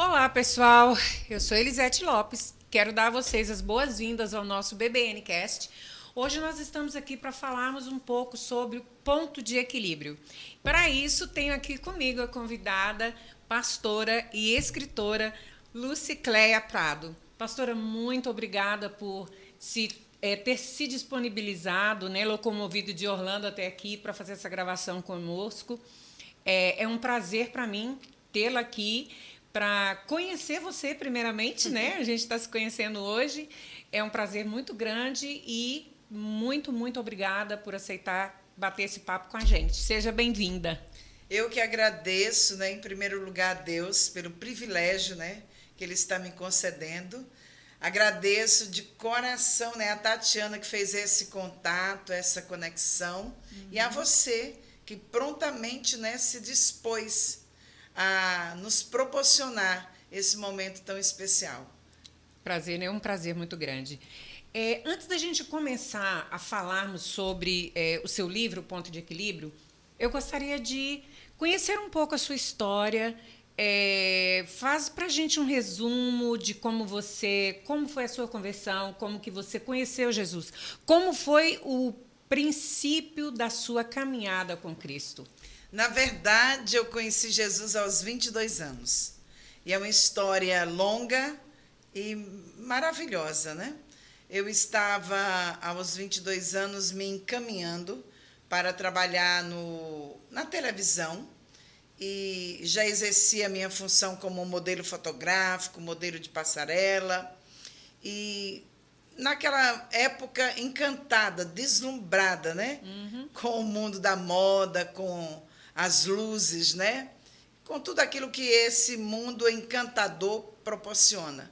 Olá, pessoal. Eu sou Elisete Lopes. Quero dar a vocês as boas-vindas ao nosso BBNcast. Hoje nós estamos aqui para falarmos um pouco sobre o ponto de equilíbrio. Para isso, tenho aqui comigo a convidada, pastora e escritora Lucicléia Prado. Pastora, muito obrigada por ter se disponibilizado, locomovido de Orlando até aqui para fazer essa gravação conosco. É um prazer para mim tê-la aqui para conhecer você primeiramente, né? A gente está se conhecendo hoje. É um prazer muito grande e muito obrigada por aceitar bater esse papo com a gente. Seja bem-vinda. Eu que agradeço, né, em primeiro lugar, a Deus pelo privilégio, né, que Ele está me concedendo. Agradeço de coração, né, a Tatiana que fez esse contato, essa conexão, e a você que prontamente, né, se dispôs a nos proporcionar esse momento tão especial. Prazer, né? É um prazer muito grande. Antes da gente começar a falarmos sobre o seu livro, O Ponto de Equilíbrio, eu gostaria de conhecer um pouco a sua história. Faz para a gente um resumo de como foi a sua conversão, como que você conheceu Jesus, como foi o princípio da sua caminhada com Cristo. Na verdade, eu conheci Jesus aos 22 anos. E é uma história longa e maravilhosa, né? Eu estava, aos 22 anos, me encaminhando para trabalhar na televisão e já exercia a minha função como modelo fotográfico, modelo de passarela. E naquela época encantada, deslumbrada, né? Com o mundo da moda, com as luzes, né? Com tudo aquilo que esse mundo encantador proporciona.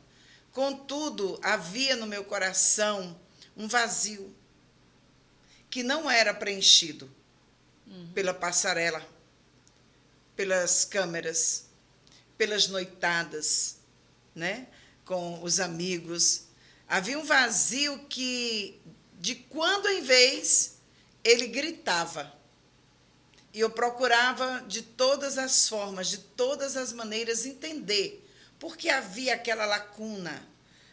Contudo, havia no meu coração um vazio que não era preenchido pela passarela, pelas câmeras, pelas noitadas, né? Com os amigos. Havia um vazio que, de quando em vez, ele gritava. E eu procurava, de todas as formas, de todas as maneiras, entender por que havia aquela lacuna,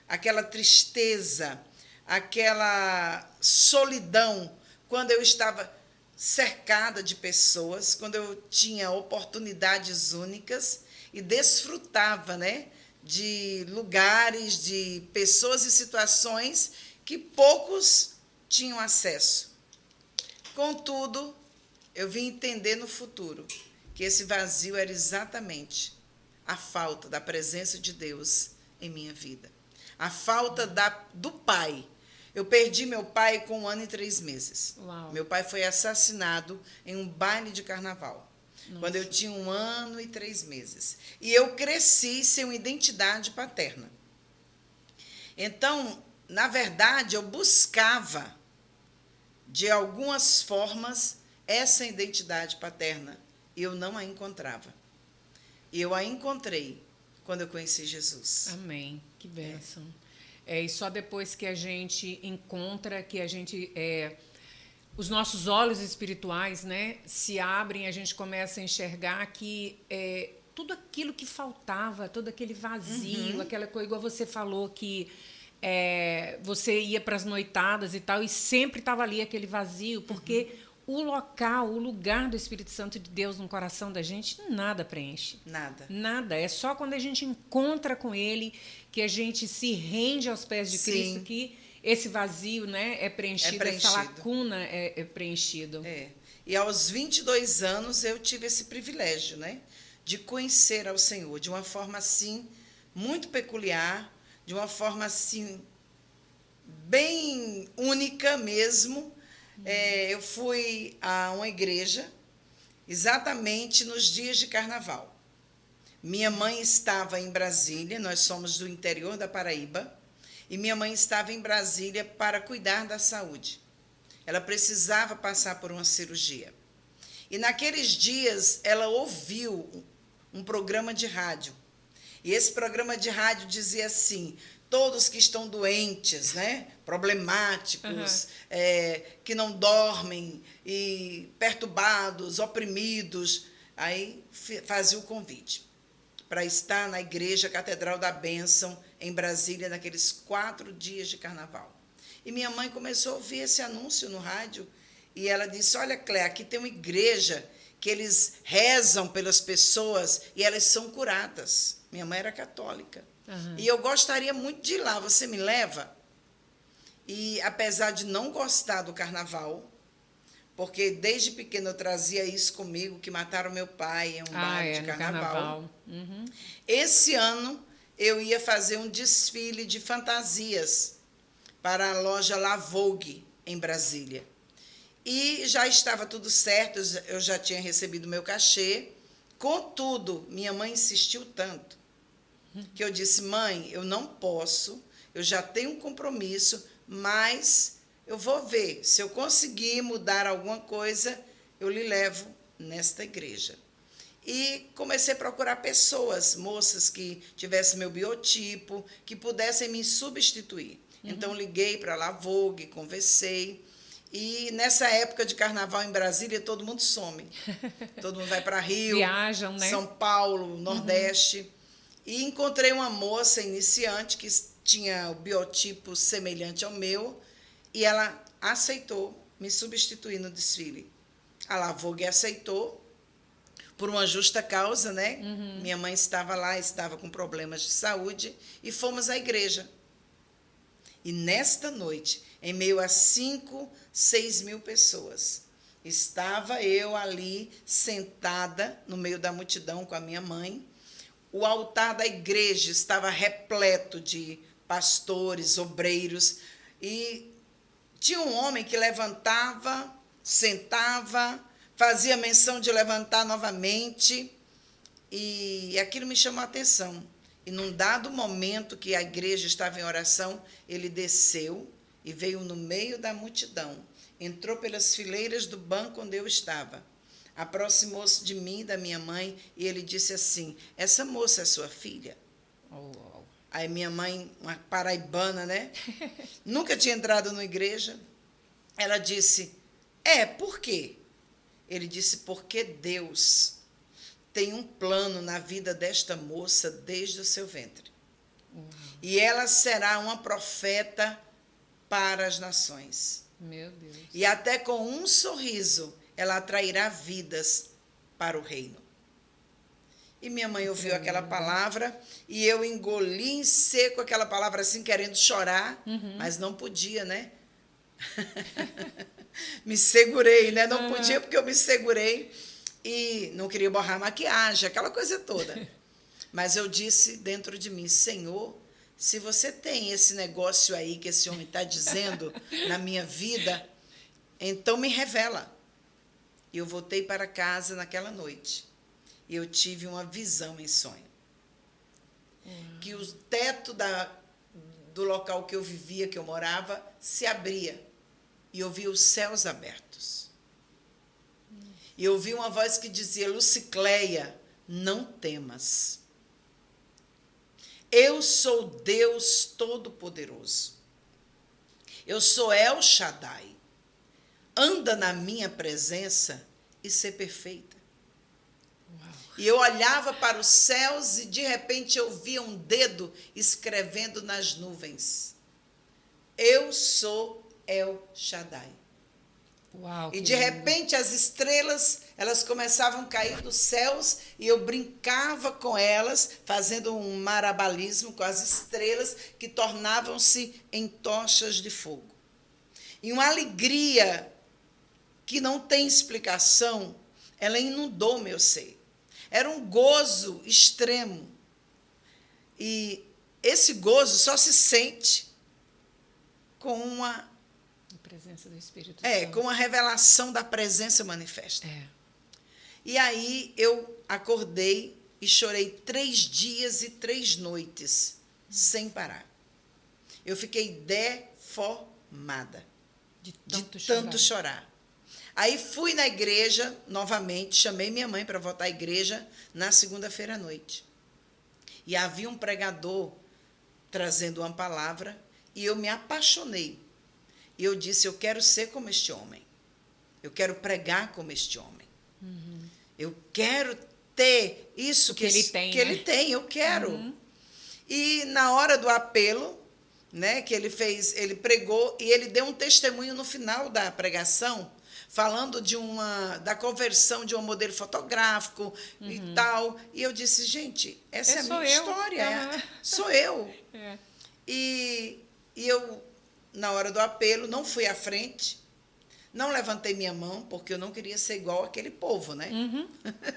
aquela tristeza, aquela solidão, quando eu estava cercada de pessoas, quando eu tinha oportunidades únicas e desfrutava, né, de lugares, de pessoas e situações que poucos tinham acesso. Contudo, eu vim entender no futuro que esse vazio era exatamente a falta da presença de Deus em minha vida. A falta do pai. Eu perdi meu pai com 1 ano e 3 meses. Uau. Meu pai foi assassinado em um baile de carnaval. Nossa. Quando eu tinha 1 ano e 3 meses. E eu cresci sem uma identidade paterna. Então, na verdade, eu buscava, de algumas formas, essa identidade paterna. E eu não a encontrava. E eu a encontrei quando eu conheci Jesus. Amém. Que bênção. E só depois que a gente encontra, que a gente... os nossos olhos espirituais, né, se abrem, a gente começa a enxergar que tudo aquilo que faltava, todo aquele vazio, aquela coisa, igual você falou, que você ia para as noitadas e tal, e sempre estava ali aquele vazio, porque o local, o lugar do Espírito Santo de Deus no coração da gente, nada preenche. Nada. Nada. É só quando a gente encontra com Ele, que a gente se rende aos pés de Cristo, que esse vazio, né, é preenchido, essa lacuna é preenchido. E aos 22 anos eu tive esse privilégio, né, de conhecer ao Senhor de uma forma assim muito peculiar, de uma forma assim bem única mesmo. Eu fui a uma igreja exatamente nos dias de carnaval. Minha mãe estava em Brasília, nós somos do interior da Paraíba, e minha mãe estava em Brasília para cuidar da saúde. Ela precisava passar por uma cirurgia. E naqueles dias ela ouviu um programa de rádio. E esse programa de rádio dizia assim: todos que estão doentes, né, problemáticos, que não dormem, e perturbados, oprimidos, aí fazia o convite. para estar na igreja Catedral da Bênção, em Brasília, naqueles 4 dias de carnaval. E minha mãe começou a ouvir esse anúncio no rádio, e ela disse, olha, Cléia, aqui tem uma igreja que eles rezam pelas pessoas e elas são curadas. Minha mãe era católica. Uhum. E eu gostaria muito de ir lá, você me leva? E, apesar de não gostar do carnaval, porque desde pequena eu trazia isso comigo, que mataram meu pai em um baile de carnaval. Uhum. Esse ano eu ia fazer um desfile de fantasias para a loja La Vogue, em Brasília. E já estava tudo certo, eu já tinha recebido meu cachê. Contudo, minha mãe insistiu tanto, que eu disse, mãe, eu não posso, eu já tenho um compromisso, mas eu vou ver, se eu conseguir mudar alguma coisa, eu lhe levo nesta igreja. E comecei a procurar pessoas, moças que tivessem meu biotipo, que pudessem me substituir. Uhum. Então, liguei para a La Vogue, conversei. E nessa época de carnaval em Brasília, todo mundo some. Todo mundo vai para Rio, viajam, né? São Paulo, Nordeste. Uhum. E encontrei uma moça iniciante que tinha o biotipo semelhante ao meu, e ela aceitou me substituir no desfile. A La Vogue aceitou, por uma justa causa, né? Uhum. Minha mãe estava lá, estava com problemas de saúde, e fomos à igreja. E nesta noite, em meio a 5, 6 mil pessoas, estava eu ali, sentada no meio da multidão com a minha mãe. O altar da igreja estava repleto de pastores, obreiros, e tinha um homem que levantava, sentava, fazia menção de levantar novamente, e aquilo me chamou a atenção. E num dado momento que a igreja estava em oração, ele desceu e veio no meio da multidão, entrou pelas fileiras do banco onde eu estava, aproximou-se de mim e da minha mãe, e ele disse assim, essa moça é sua filha? Oh. Aí minha mãe, uma paraibana, né? Nunca tinha entrado na igreja. Ela disse, por quê? Ele disse, porque Deus tem um plano na vida desta moça desde o seu ventre. Uhum. E ela será uma profeta para as nações. Meu Deus. E até com um sorriso, ela atrairá vidas para o reino. E minha mãe ouviu aquela palavra, e eu engoli em seco aquela palavra assim, querendo chorar, mas não podia, né? Me segurei, né? Não podia porque eu me segurei e não queria borrar a maquiagem, aquela coisa toda. Mas eu disse dentro de mim, Senhor, se você tem esse negócio aí que esse homem está dizendo na minha vida, então me revela. E eu voltei para casa naquela noite. E eu tive uma visão em sonho. Que o teto do local que eu vivia, que eu morava, se abria. E eu vi os céus abertos. E eu ouvi uma voz que dizia, Lucicleia, não temas. Eu sou Deus Todo-Poderoso. Eu sou El Shaddai. Anda na minha presença e ser perfeita. Uau. E eu olhava para os céus e, de repente, eu via um dedo escrevendo nas nuvens. Eu sou El Shaddai. Uau, e de repente as estrelas, elas começavam a cair dos céus e eu brincava com elas, fazendo um marabalismo com as estrelas que tornavam-se em tochas de fogo. E uma alegria que não tem explicação, ela inundou meu ser. Era um gozo extremo. E esse gozo só se sente com uma presença do Espírito Santo. Com a revelação da presença manifesta. E aí eu acordei e chorei 3 dias e 3 noites, sem parar. Eu fiquei deformada de tanto chorar. Aí fui na igreja novamente, chamei minha mãe para voltar à igreja na segunda-feira à noite. E havia um pregador trazendo uma palavra e eu me apaixonei. E eu disse, eu quero ser como este homem. Eu quero pregar como este homem. Uhum. Eu quero ter isso que ele tem, que né? ele tem, eu quero. E na hora do apelo, né, que ele fez, ele pregou e ele deu um testemunho no final da pregação, falando da conversão de um modelo fotográfico e tal. E eu disse, gente, essa é a minha história. Sou eu. É. E eu, na hora do apelo, não fui à frente, não levantei minha mão, porque eu não queria ser igual aquele povo, né?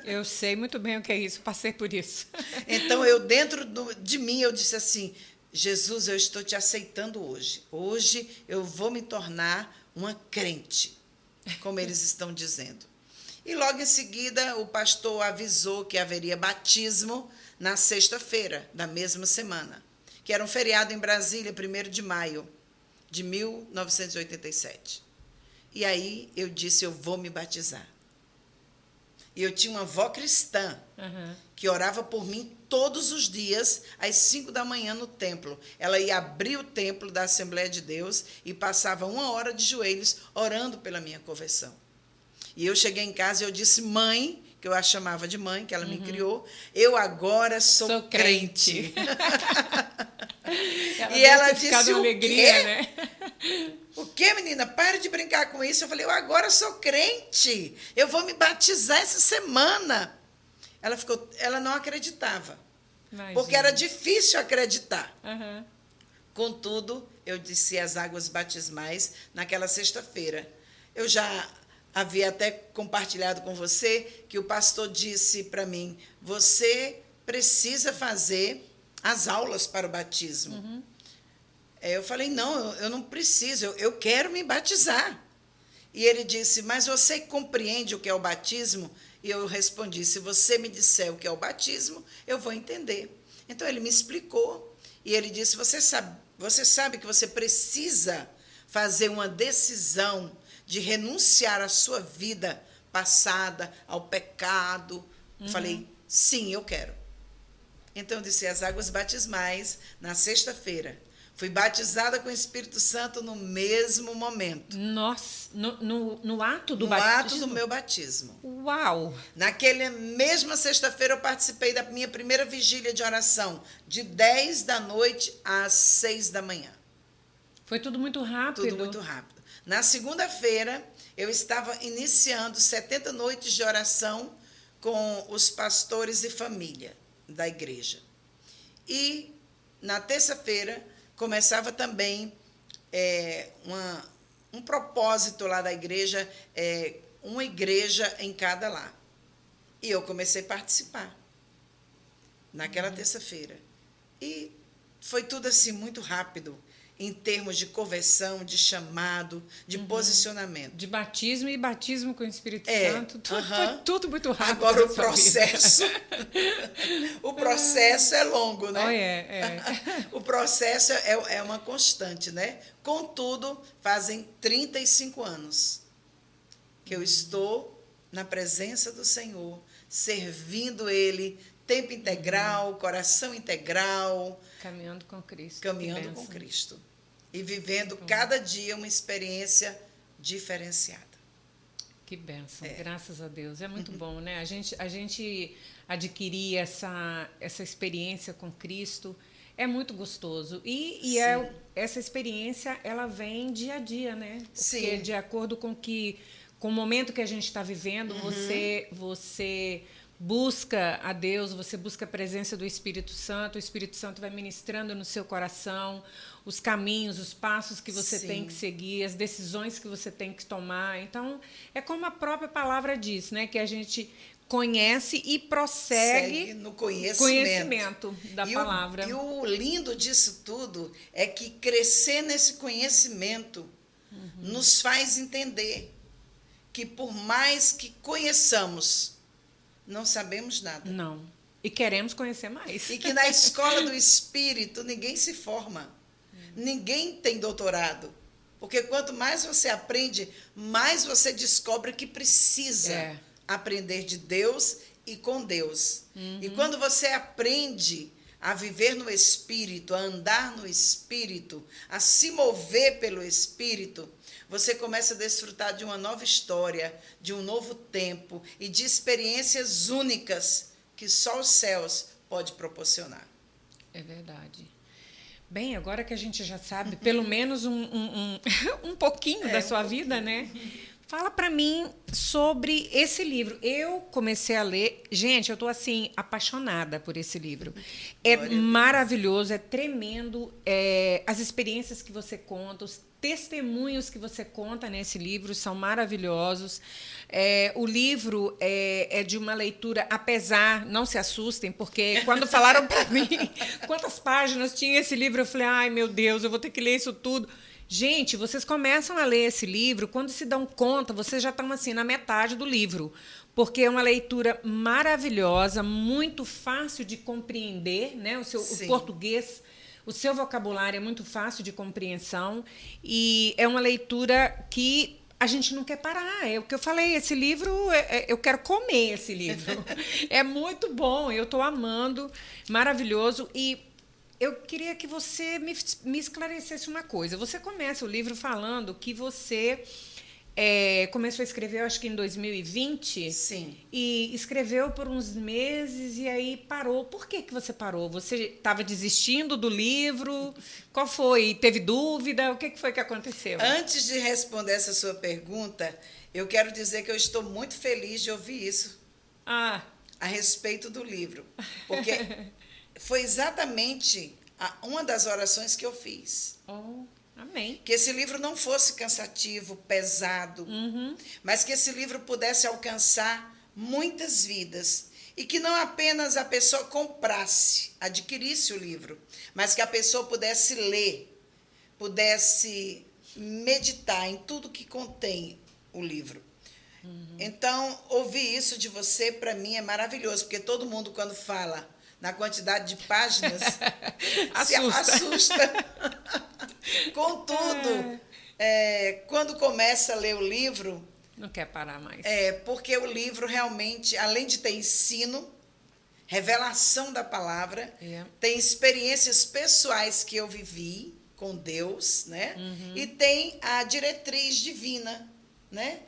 Eu sei muito bem o que é isso, passei por isso. Então, eu, dentro de mim, eu disse assim, Jesus, eu estou te aceitando hoje. Hoje eu vou me tornar uma crente, como eles estão dizendo. E logo em seguida, o pastor avisou que haveria batismo na sexta-feira da mesma semana, que era um feriado em Brasília, 1º de maio de 1987. E aí eu disse, eu vou me batizar. E eu tinha uma avó cristã que orava por mim todos os dias, às 5 da manhã no templo. Ela ia abrir o templo da Assembleia de Deus e passava 1 hora de joelhos orando pela minha conversão. E eu cheguei em casa e eu disse, mãe, que eu a chamava de mãe, que ela me criou, eu agora sou crente. E ela disse, o alegria, quê? Né? O quê, menina? Para de brincar com isso. Eu falei, eu agora sou crente. Eu vou me batizar essa semana. Ela não acreditava. Imagina. Porque era difícil acreditar. Contudo, eu desci as águas batismais naquela sexta-feira. Eu já havia até compartilhado com você que o pastor disse para mim, você precisa fazer as aulas para o batismo. Eu falei, não, eu não preciso, eu quero me batizar. E ele disse, mas você compreende o que é o batismo? E eu respondi, se você me disser o que é o batismo, eu vou entender. Então, ele me explicou. E ele disse, você sabe que você precisa fazer uma decisão de renunciar à sua vida passada, ao pecado. Eu falei, sim, eu quero. Então, eu disse as águas batismais na sexta-feira. Fui batizada com o Espírito Santo no mesmo momento. Nossa, no ato do batismo? No ato do meu batismo. Uau! Naquela mesma sexta-feira, eu participei da minha primeira vigília de oração, de 10 da noite às 6 da manhã. Foi tudo muito rápido. Tudo muito rápido. Na segunda-feira, eu estava iniciando 70 noites de oração com os pastores e família da igreja. E, na terça-feira, começava também um propósito lá da igreja, uma igreja em cada lar. E eu comecei a participar naquela terça-feira. E foi tudo assim muito rápido, em termos de conversão, de chamado, de posicionamento. De batismo e batismo com o Espírito Santo. Foi tudo muito rápido. Agora o processo. O processo é longo, né? O processo é uma constante, né? Contudo, fazem 35 anos que eu estou na presença do Senhor, servindo Ele, tempo integral, coração integral. Caminhando com Cristo. Caminhando com Cristo. E vivendo cada dia uma experiência diferenciada. Que bênção, graças a Deus. É muito bom, né? A gente adquirir essa experiência com Cristo é muito gostoso. E essa experiência, ela vem dia a dia, né? Porque de acordo com o momento que a gente está vivendo, você busca a Deus, você busca a presença do Espírito Santo, o Espírito Santo vai ministrando no seu coração os caminhos, os passos que você tem que seguir, as decisões que você tem que tomar. Então, é como a própria palavra diz, né? Que a gente conhece e prossegue no conhecimento da palavra. E o lindo disso tudo é que crescer nesse conhecimento nos faz entender que, por mais que conheçamos, não sabemos nada. Não. E queremos conhecer mais. E que na escola do Espírito ninguém se forma. Ninguém tem doutorado. Porque quanto mais você aprende, mais você descobre que precisa aprender de Deus e com Deus. E quando você aprende a viver no Espírito, a andar no Espírito, a se mover pelo Espírito, você começa a desfrutar de uma nova história, de um novo tempo e de experiências únicas que só os céus pode proporcionar. É verdade. Bem, agora que a gente já sabe pelo menos um pouquinho da sua vida, né? Fala para mim sobre esse livro. Eu comecei a ler, gente, eu estou assim apaixonada por esse livro. É maravilhoso, é tremendo, as experiências que você conta, os testemunhos que você conta nesse livro são maravilhosos. O livro é de uma leitura, apesar, não se assustem, porque quando falaram para mim quantas páginas tinha esse livro, eu falei, ai meu Deus, eu vou ter que ler isso tudo. Gente, vocês começam a ler esse livro, quando se dão conta, vocês já estão assim na metade do livro, porque é uma leitura maravilhosa, muito fácil de compreender, né? O português, o seu vocabulário é muito fácil de compreensão e é uma leitura que a gente não quer parar. É o que eu falei, esse livro, eu quero comer esse livro. É muito bom, eu estou amando, maravilhoso. E eu queria que você me esclarecesse uma coisa. Você começa o livro falando que você começou a escrever, eu acho que em 2020. Sim. E escreveu por uns meses e aí parou. Por que você parou? Você estava desistindo do livro? Qual foi? Teve dúvida? O que foi que aconteceu? Antes de responder essa sua pergunta, eu quero dizer que eu estou muito feliz de ouvir isso a respeito do livro. Porque foi exatamente uma das orações que eu fiz. Amém. Que esse livro não fosse cansativo, pesado, mas que esse livro pudesse alcançar muitas vidas. E que não apenas a pessoa comprasse, adquirisse o livro, mas que a pessoa pudesse ler, pudesse meditar em tudo que contém o livro. Então, ouvir isso de você, para mim, é maravilhoso, porque todo mundo, quando fala na quantidade de páginas, se assusta. Contudo, quando começa a ler o livro... Não quer parar mais. Porque o livro realmente, além de ter ensino, revelação da palavra, tem experiências pessoais que eu vivi com Deus, né? E tem a diretriz divina, né?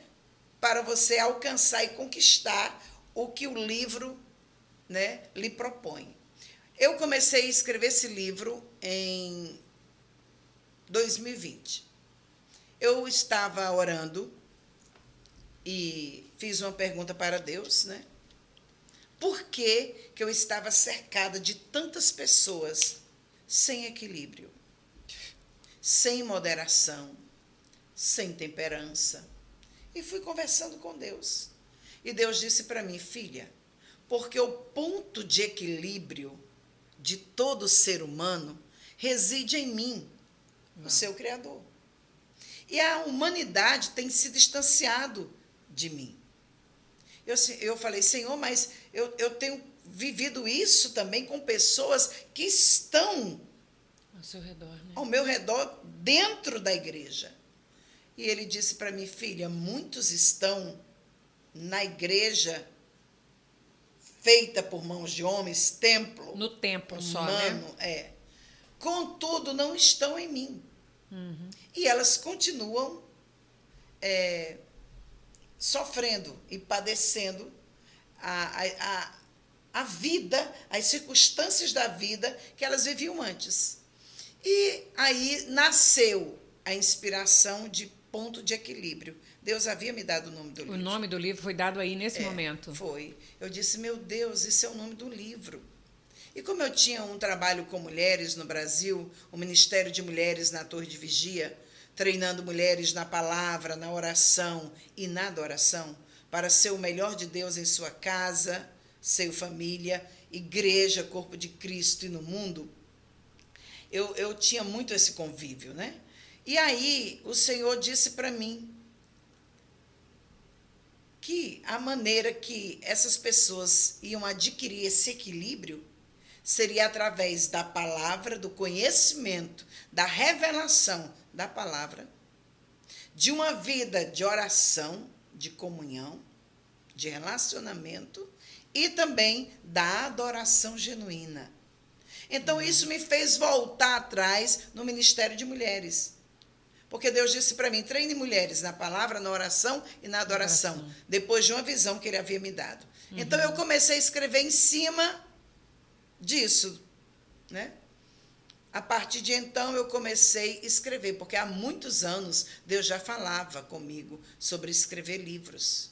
Para você alcançar e conquistar o que o livro, né, lhe propõe. Eu comecei a escrever esse livro em 2020. Eu estava orando e fiz uma pergunta para Deus, né? Por que eu estava cercada de tantas pessoas sem equilíbrio, sem moderação, sem temperança? E fui conversando com Deus. E Deus disse para mim, filha, porque o ponto de equilíbrio de todo ser humano reside em mim, o seu Criador. E a humanidade tem se distanciado de mim. Eu falei, Senhor, mas eu tenho vivido isso também com pessoas que estão ao seu redor, né? Ao meu redor, dentro da igreja. E ele disse para mim, filha, muitos estão na igreja feita por mãos de homens, templo. No templo humano, só, né? Contudo, não estão em mim. E elas continuam sofrendo e padecendo a vida, as circunstâncias da vida que elas viviam antes. E aí nasceu a inspiração de Ponto de Equilíbrio. Deus havia me dado o nome do livro. O nome do livro foi dado aí nesse momento. Foi. Eu disse, meu Deus, isso é o nome do livro. E como eu tinha um trabalho com mulheres no Brasil, o Ministério de Mulheres na Torre de Vigia, treinando mulheres na palavra, na oração e na adoração, para ser o melhor de Deus em sua casa, sua família, igreja, corpo de Cristo e no mundo, eu tinha muito esse convívio, né? E aí o Senhor disse para mim que a maneira que essas pessoas iam adquirir esse equilíbrio seria através da palavra, do conhecimento, da revelação da palavra, de uma vida de oração, de comunhão, de relacionamento e também da adoração genuína. Então, isso me fez voltar atrás no Ministério de Mulheres, Porque Deus disse para mim, treine mulheres na palavra, na oração e na adoração, depois de uma visão que ele havia me dado. Então, eu comecei a escrever em cima disso, né? A partir de então, eu comecei a escrever, porque há muitos anos Deus já falava comigo sobre escrever livros.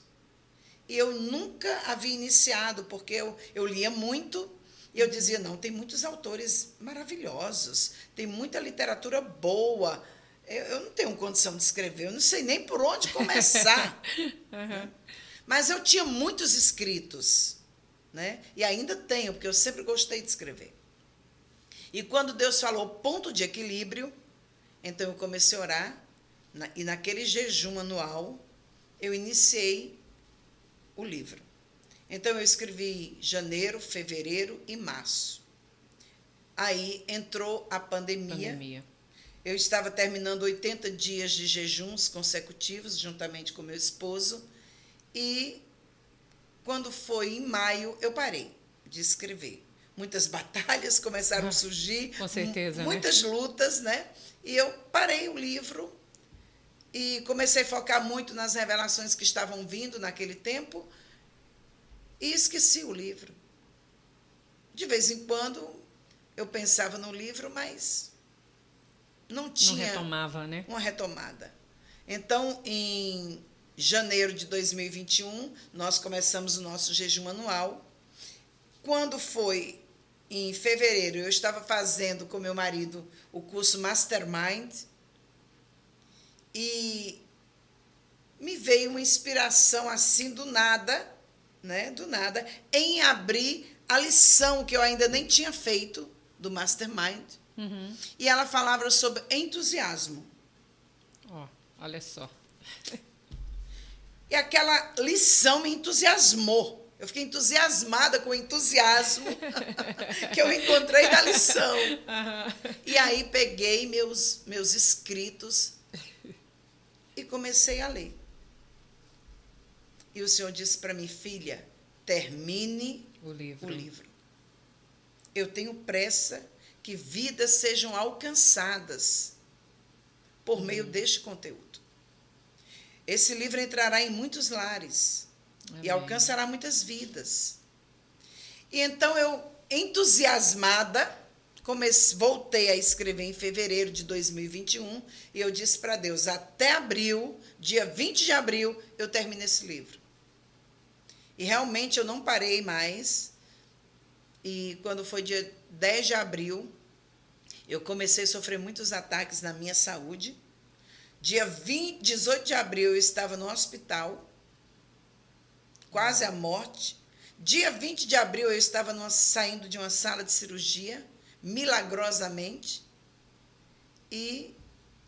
E eu nunca havia iniciado, porque eu lia muito, e eu dizia, não, tem muitos autores maravilhosos, tem muita literatura boa, eu não tenho condição de escrever, eu não sei nem por onde começar. Né? Mas eu tinha muitos escritos, né? E ainda tenho, porque eu sempre gostei de escrever. E quando Deus falou ponto de equilíbrio, então eu comecei a orar, e naquele jejum anual, eu iniciei o livro. Então, eu escrevi janeiro, fevereiro e março. Aí entrou a pandemia. Eu estava terminando 80 dias de jejuns consecutivos, juntamente com meu esposo, e quando foi em maio, eu parei de escrever. Muitas batalhas começaram a surgir, com certeza, muitas lutas, né? E eu parei o livro e comecei a focar muito nas revelações que estavam vindo naquele tempo e esqueci o livro. De vez em quando eu pensava no livro, mas não tinha retomava, né? Uma retomada. Então, em janeiro de 2021, nós começamos o nosso jejum anual. Quando foi em fevereiro, eu estava fazendo com meu marido o curso Mastermind e me veio uma inspiração assim do nada, né? Do nada, em abrir a lição que eu ainda nem tinha feito do Mastermind. E ela falava sobre entusiasmo. Olha só. E aquela lição me entusiasmou. Eu fiquei entusiasmada com o entusiasmo que eu encontrei na lição. E aí peguei meus escritos e comecei a ler. E o Senhor disse para mim, filha, termine o livro. Eu tenho pressa que vidas sejam alcançadas por meio deste conteúdo. Esse livro entrará em muitos lares. Amém. E alcançará muitas vidas. E então eu, entusiasmada, voltei a escrever em fevereiro de 2021 e eu disse para Deus, até abril, dia 20 de abril, eu termino esse livro. E realmente eu não parei mais. E quando foi dia 10 de abril, eu comecei a sofrer muitos ataques na minha saúde. Dia 18 de abril eu estava no hospital, quase à morte. Dia 20 de abril eu estava saindo de uma sala de cirurgia, milagrosamente. E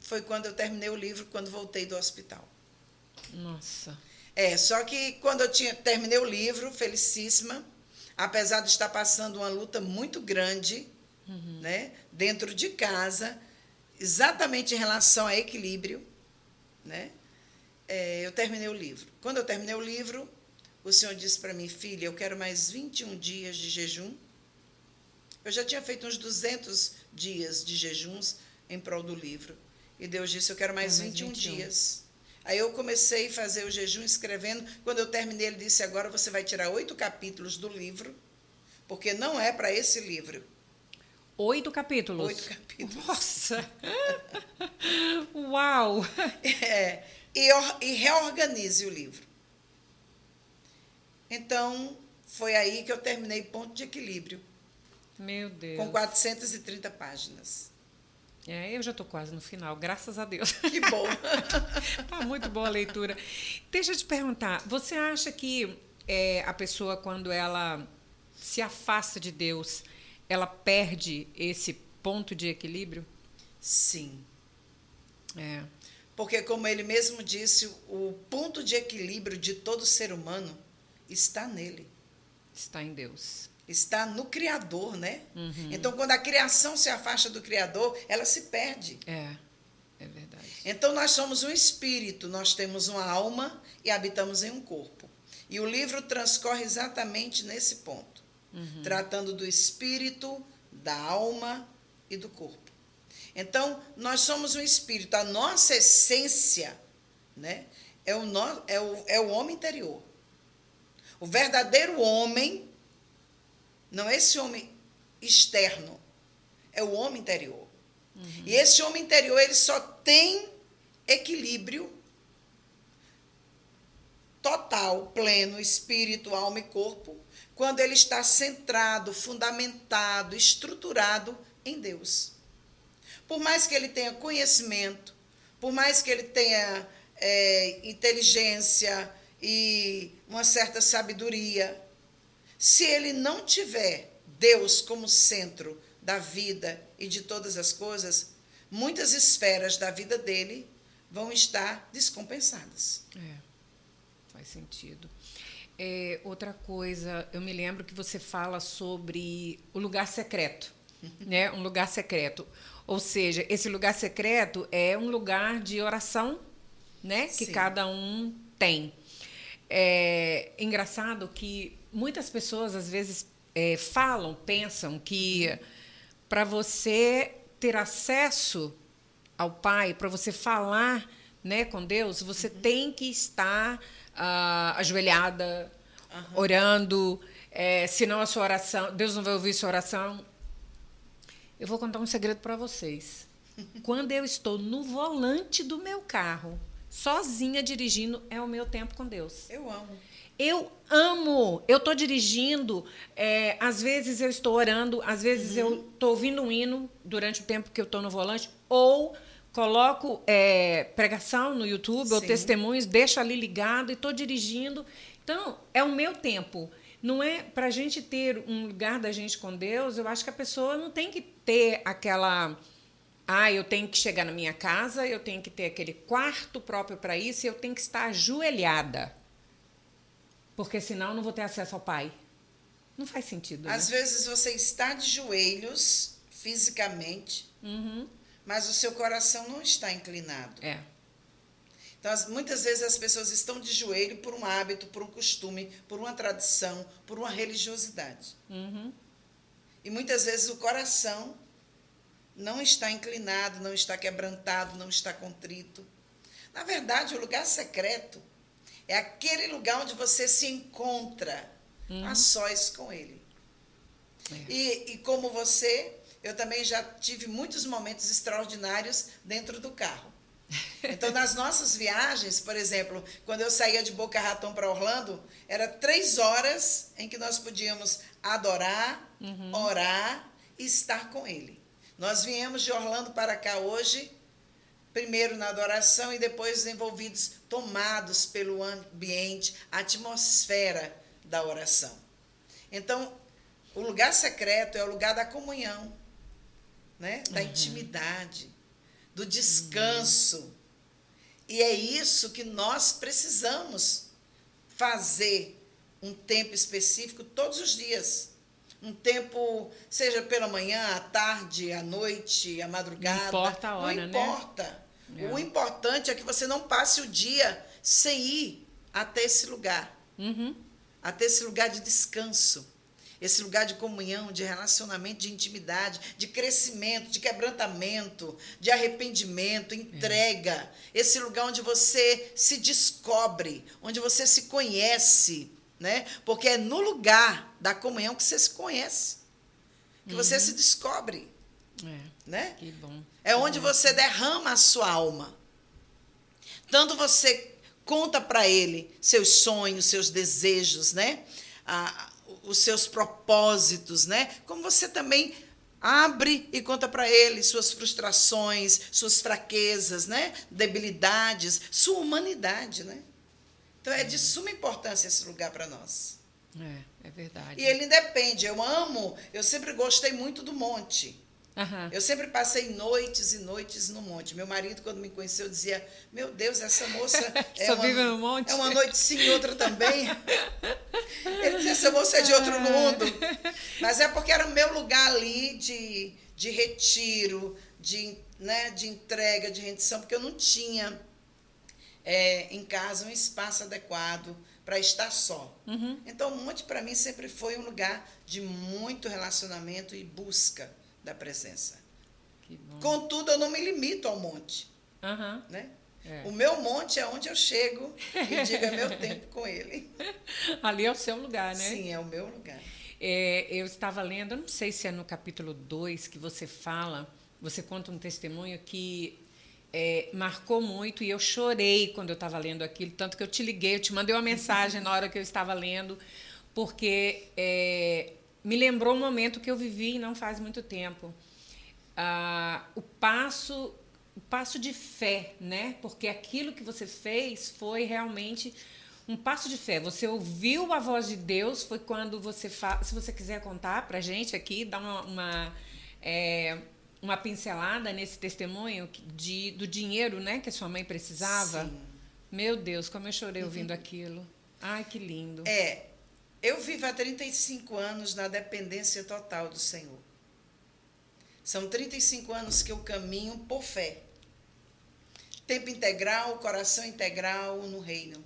foi quando eu terminei o livro, quando voltei do hospital. Nossa. Só que quando eu terminei o livro, felicíssima, apesar de estar passando uma luta muito grande, né, dentro de casa, exatamente em relação a equilíbrio, né, eu terminei o livro. Quando eu terminei o livro, o Senhor disse para mim, filha, eu quero mais 21 dias de jejum. Eu já tinha feito uns 200 dias de jejuns em prol do livro. E Deus disse, eu quero mais 21 dias. Aí eu comecei a fazer o jejum escrevendo. Quando eu terminei, ele disse, agora você vai tirar 8 capítulos do livro, porque não é para esse livro. 8 capítulos? 8 capítulos. Nossa! Uau! E reorganize o livro. Então, foi aí que eu terminei Ponto de Equilíbrio. Meu Deus. Com 430 páginas. Eu já estou quase no final, graças a Deus. Que bom. Tá muito boa a leitura. Deixa eu te perguntar, você acha que a pessoa, quando ela se afasta de Deus, ela perde esse ponto de equilíbrio? Sim. Porque, como ele mesmo disse, o ponto de equilíbrio de todo ser humano está nele. Está em Deus. Está no Criador, né? Então, quando a criação se afasta do Criador, ela se perde. É verdade. Então, nós somos um espírito, nós temos uma alma e habitamos em um corpo. E o livro transcorre exatamente nesse ponto, tratando do espírito, da alma e do corpo. Então, nós somos um espírito. A nossa essência, né, é o homem interior. O verdadeiro homem, não é esse homem externo, é o homem interior. E esse homem interior, ele só tem equilíbrio total, pleno, espírito, alma e corpo, quando ele está centrado, fundamentado, estruturado em Deus. Por mais que ele tenha conhecimento, por mais que ele tenha inteligência e uma certa sabedoria, se ele não tiver Deus como centro da vida e de todas as coisas, muitas esferas da vida dele vão estar descompensadas. Faz sentido. Outra coisa, eu me lembro que você fala sobre o lugar secreto, né? Um lugar secreto. Ou seja, esse lugar secreto é um lugar de oração, né? Que Sim. cada um tem. É engraçado que muitas pessoas, às vezes, pensam que para você ter acesso ao Pai, para você falar, né, com Deus, você tem que estar ajoelhada, orando, senão a sua oração, Deus não vai ouvir sua oração. Eu vou contar um segredo para vocês. Quando eu estou no volante do meu carro, sozinha dirigindo, é o meu tempo com Deus. Eu amo. Eu amo. Eu estou dirigindo, às vezes eu estou orando, às vezes eu estou ouvindo um hino durante o tempo que eu estou no volante, ou coloco pregação no YouTube, ou Sim. testemunhos, deixo ali ligado e estou dirigindo. Então, é o meu tempo. Não é para a gente ter um lugar da gente com Deus, eu acho que a pessoa não tem que ter aquela... eu tenho que chegar na minha casa, eu tenho que ter aquele quarto próprio para isso, e eu tenho que estar ajoelhada. Porque senão eu não vou ter acesso ao Pai. Não faz sentido. Às vezes você está de joelhos, fisicamente, mas o seu coração não está inclinado. Então, muitas vezes as pessoas estão de joelho por um hábito, por um costume, por uma tradição, por uma religiosidade. E muitas vezes o coração não está inclinado, não está quebrantado, não está contrito. Na verdade, o lugar secreto é aquele lugar onde você se encontra a sós com Ele. E como você, eu também já tive muitos momentos extraordinários dentro do carro. Então, nas nossas viagens, por exemplo, quando eu saía de Boca Raton para Orlando, era 3 horas em que nós podíamos adorar, orar e estar com Ele. Nós viemos de Orlando para cá hoje, primeiro na adoração e depois envolvidos, tomados pelo ambiente, a atmosfera da oração. Então, o lugar secreto é o lugar da comunhão, né? Da intimidade, do descanso. E é isso que nós precisamos fazer um tempo específico todos os dias. Um tempo, seja pela manhã, à tarde, à noite, à madrugada. Não importa a hora, não importa. Né? O importante é que você não passe o dia sem ir até esse lugar. Até esse lugar de descanso. Esse lugar de comunhão, de relacionamento, de intimidade, de crescimento, de quebrantamento, de arrependimento, entrega. Esse lugar onde você se descobre, onde você se conhece, né? Porque é no lugar da comunhão que você se conhece, que você se descobre. Né? Que bom. É onde você derrama a sua alma. Tanto você conta para Ele seus sonhos, seus desejos, né? Os seus propósitos, né? Como você também abre e conta para Ele suas frustrações, suas fraquezas, né? Debilidades, sua humanidade, né? Então, é de suma importância esse lugar para nós. É verdade. E ele independe. Eu sempre gostei muito do monte. Eu sempre passei noites e noites no monte. Meu marido, quando me conheceu, dizia, meu Deus, essa moça só vive no monte? É uma noite sim e outra também. Ele dizia, essa moça é de outro mundo. Mas é porque era o meu lugar ali de retiro, de entrega, de rendição, porque eu não tinha em casa um espaço adequado para estar só. Então, o monte, para mim, sempre foi um lugar de muito relacionamento e busca da presença. Que bom. Contudo, eu não me limito ao monte. Aham. Né? É. O meu monte é onde eu chego e digo é meu tempo com ele. Ali é o seu lugar, né? Sim, é o meu lugar. Eu estava lendo, eu não sei se é no capítulo 2 que você fala, você conta um testemunho que marcou muito e eu chorei quando eu estava lendo aquilo, tanto que eu te liguei, eu te mandei uma mensagem na hora que eu estava lendo, porque me lembrou um momento que eu vivi não faz muito tempo. O passo de fé, né? Porque aquilo que você fez foi realmente um passo de fé. Você ouviu a voz de Deus, foi quando você se você quiser contar para a gente aqui, dar uma pincelada nesse testemunho do dinheiro, né, que a sua mãe precisava. Sim. Meu Deus, como eu chorei ouvindo aquilo. Ai, que lindo. Eu vivo há 35 anos na dependência total do Senhor. São 35 anos que eu caminho por fé. Tempo integral, coração integral no reino.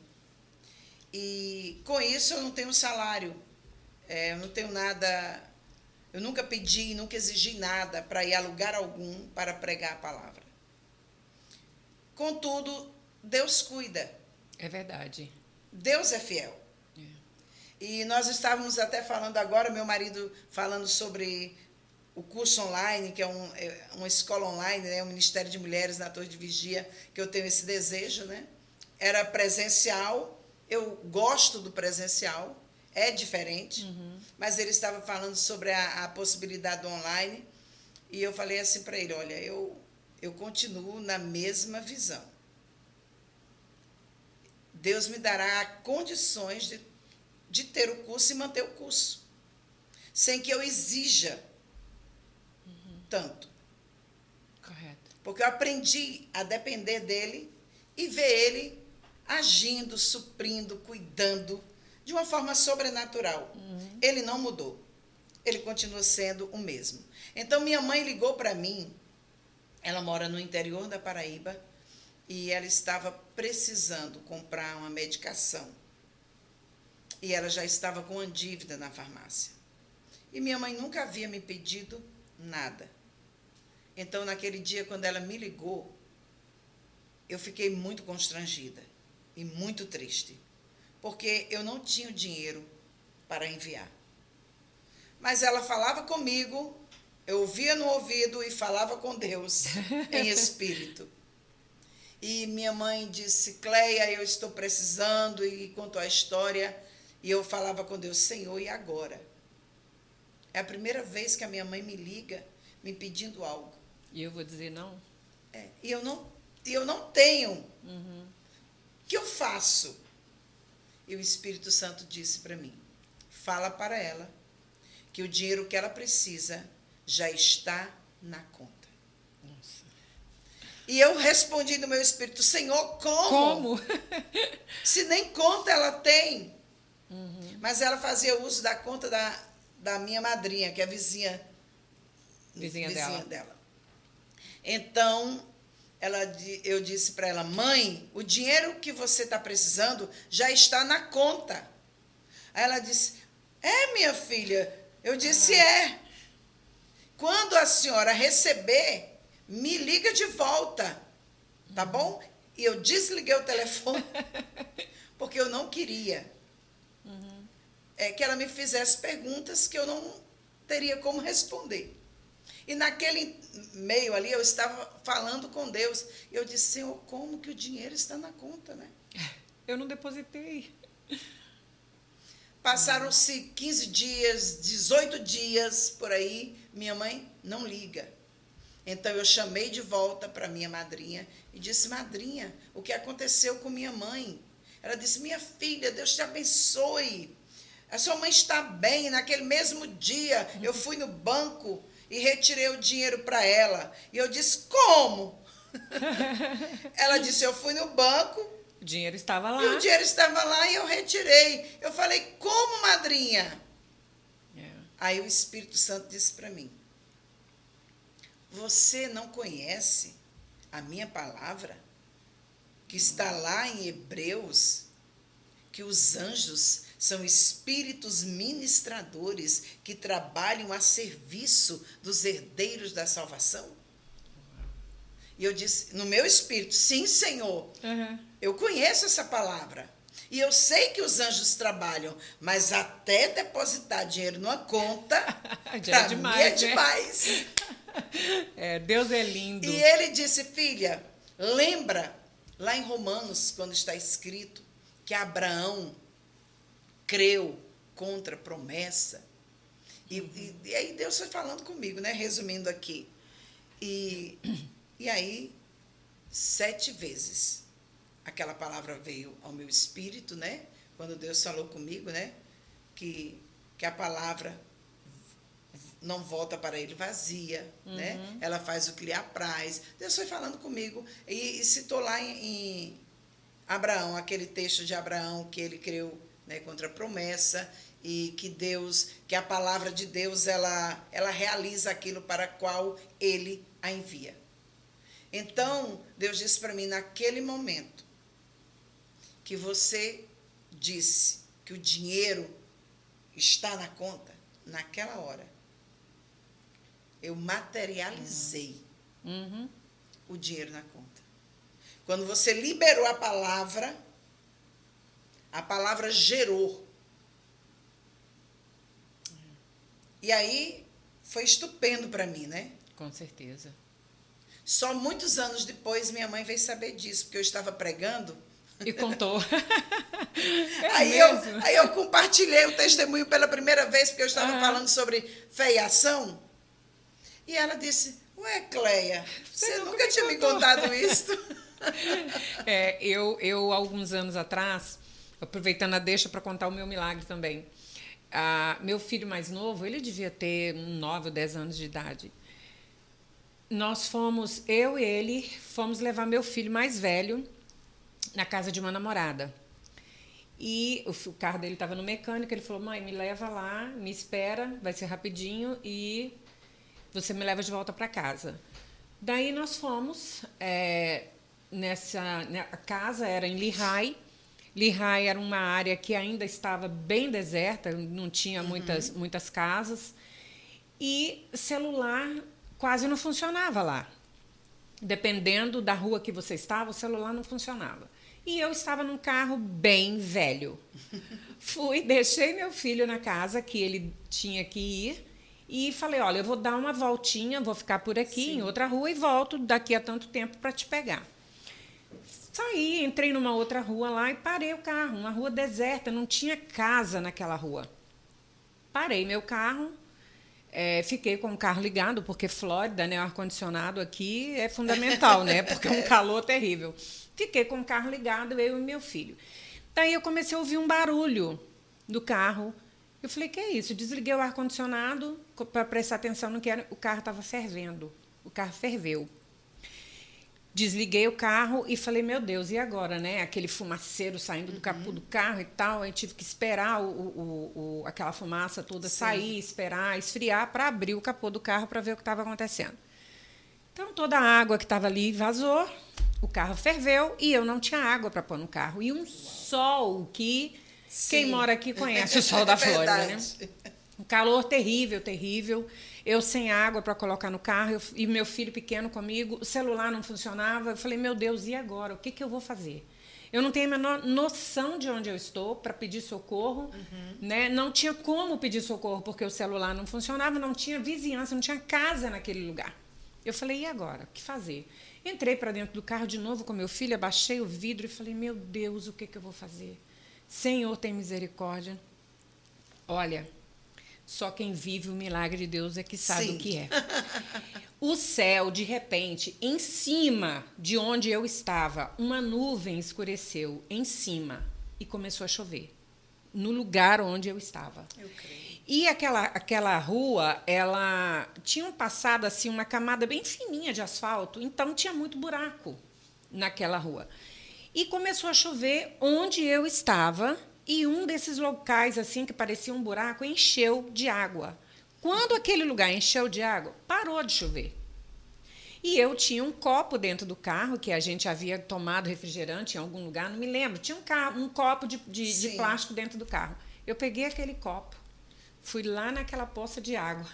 E com isso eu não tenho salário. Eu não tenho nada. Eu nunca pedi, nunca exigi nada para ir a lugar algum para pregar a palavra. Contudo, Deus cuida. É verdade. Deus é fiel. E nós estávamos até falando agora, meu marido falando sobre o curso online, que é uma escola online, né, um Ministério de Mulheres na Torre de Vigia, que eu tenho esse desejo, né? Era presencial, eu gosto do presencial, é diferente, mas ele estava falando sobre a possibilidade do online, e eu falei assim para ele, olha, eu continuo na mesma visão. Deus me dará condições de ter o curso e manter o curso, sem que eu exija tanto. Correto. Porque eu aprendi a depender dele e ver ele agindo, suprindo, cuidando de uma forma sobrenatural. Ele não mudou. Ele continua sendo o mesmo. Então, minha mãe ligou para mim, ela mora no interior da Paraíba, e ela estava precisando comprar uma medicação. E ela já estava com uma dívida na farmácia. E minha mãe nunca havia me pedido nada. Então, naquele dia, quando ela me ligou, eu fiquei muito constrangida e muito triste, porque eu não tinha o dinheiro para enviar. Mas ela falava comigo, eu ouvia no ouvido e falava com Deus em espírito. E minha mãe disse, Cleia, eu estou precisando, e contou a história, e eu falava com Deus, Senhor, e agora? É a primeira vez que a minha mãe me liga me pedindo algo. E eu vou dizer não? E eu não tenho. O que eu faço? E o Espírito Santo disse para mim, fala para ela que o dinheiro que ela precisa já está na conta. Nossa. E eu respondi no meu espírito, Senhor, como? Se nem conta ela tem. Mas ela fazia uso da conta da minha madrinha, que é vizinha dela. Então, eu disse para ela, mãe, o dinheiro que você está precisando já está na conta. Aí ela disse, minha filha? Eu disse, Quando a senhora receber, me liga de volta, tá bom? E eu desliguei o telefone, porque eu não queria que ela me fizesse perguntas que eu não teria como responder. E naquele meio ali, eu estava falando com Deus. E eu disse, Senhor, como que o dinheiro está na conta, né? Eu não depositei. Passaram-se 15 dias, 18 dias, por aí, minha mãe não liga. Então, eu chamei de volta para minha madrinha e disse, madrinha, o que aconteceu com minha mãe? Ela disse, minha filha, Deus te abençoe. A sua mãe está bem. Naquele mesmo dia, eu fui no banco e retirei o dinheiro para ela. E eu disse, como? Ela disse, eu fui no banco. O dinheiro estava lá. E o dinheiro estava lá e eu retirei. Eu falei, como, madrinha? Aí o Espírito Santo disse para mim, você não conhece a minha palavra? Que está lá em Hebreus, que os anjos são espíritos ministradores que trabalham a serviço dos herdeiros da salvação? E eu disse, no meu espírito, sim, Senhor, eu conheço essa palavra. E eu sei que os anjos trabalham, mas até depositar dinheiro numa conta, Já é para mim é demais, né? demais. Deus é lindo. E ele disse, filha, lembra lá em Romanos, quando está escrito que Abraão creu contra a promessa. E aí Deus foi falando comigo, né? Resumindo aqui. E aí, 7 vezes, aquela palavra veio ao meu espírito, né? Quando Deus falou comigo, né? Que a palavra não volta para ele vazia, né? Ela faz o que lhe apraz. Deus foi falando comigo e citou lá em Abraão, aquele texto de Abraão que ele creu, né, contra a promessa e que a palavra de Deus, ela realiza aquilo para qual ele a envia. Então, Deus disse para mim, naquele momento, que você disse que o dinheiro está na conta, naquela hora, eu materializei o dinheiro na conta. Quando você liberou a palavra gerou. E aí, foi estupendo para mim, né? Com certeza. Só muitos anos depois, minha mãe veio saber disso, porque eu estava pregando. E contou. Aí eu compartilhei o testemunho pela primeira vez, porque eu estava falando sobre fé e ação. E ela disse, ué, Cleia, você nunca tinha me contado isso? Eu, alguns anos atrás, aproveitando a deixa para contar o meu milagre também. Meu filho mais novo, ele devia ter 9 ou 10 anos de idade. Eu e ele, fomos levar meu filho mais velho na casa de uma namorada. E o carro dele estava no mecânico, ele falou, mãe, me leva lá, me espera, vai ser rapidinho e você me leva de volta para casa. Daí nós fomos, a casa era em Lehigh. Lehigh era uma área que ainda estava bem deserta, não tinha muitas casas. E celular quase não funcionava lá. Dependendo da rua que você estava, o celular não funcionava. E eu estava num carro bem velho. Deixei meu filho na casa que ele tinha que ir e falei, olha, eu vou dar uma voltinha, vou ficar por aqui em outra rua e volto daqui a tanto tempo para te pegar. Saí, entrei numa outra rua lá e parei o carro, uma rua deserta, não tinha casa naquela rua. Parei meu carro, fiquei com o carro ligado, porque Flórida, né, o ar-condicionado aqui é fundamental, né, porque é um calor terrível. Fiquei com o carro ligado, eu e meu filho. Daí eu comecei a ouvir um barulho do carro. Eu falei, que é isso? Desliguei o ar-condicionado para prestar atenção no que era. O carro estava fervendo, o carro ferveu. Desliguei o carro e falei, meu Deus, e agora, né? Aquele fumaceiro saindo do capô do carro e tal. Eu tive que esperar aquela fumaça toda sair, esperar, esfriar para abrir o capô do carro para ver o que estava acontecendo. Então, toda a água que estava ali vazou, o carro ferveu e eu não tinha água para pôr no carro. E um sol que quem mora aqui conhece o sol da Flórida, né? Um calor terrível, terrível. Eu sem água para colocar no carro e meu filho pequeno comigo, o celular não funcionava. Eu falei, meu Deus, e agora? O que eu vou fazer? Eu não tenho a menor noção de onde eu estou para pedir socorro. Né? Não tinha como pedir socorro porque o celular não funcionava, não tinha vizinhança, não tinha casa naquele lugar. Eu falei, e agora? O que fazer? Entrei para dentro do carro de novo com meu filho, abaixei o vidro e falei, meu Deus, o que eu vou fazer? Senhor, tem misericórdia. Olha, só quem vive o milagre de Deus é que sabe o que é. O céu, de repente, em cima de onde eu estava, uma nuvem escureceu em cima e começou a chover, no lugar onde eu estava. Eu creio. E aquela rua, ela tinha passado assim, uma camada bem fininha de asfalto, então tinha muito buraco naquela rua. E começou a chover onde eu estava, e um desses locais assim que parecia um buraco encheu de água. Quando aquele lugar encheu de água, parou de chover. E eu tinha um copo dentro do carro, que a gente havia tomado refrigerante em algum lugar, não me lembro. Tinha um copo de plástico dentro do carro. Eu peguei aquele copo, fui lá naquela poça de água,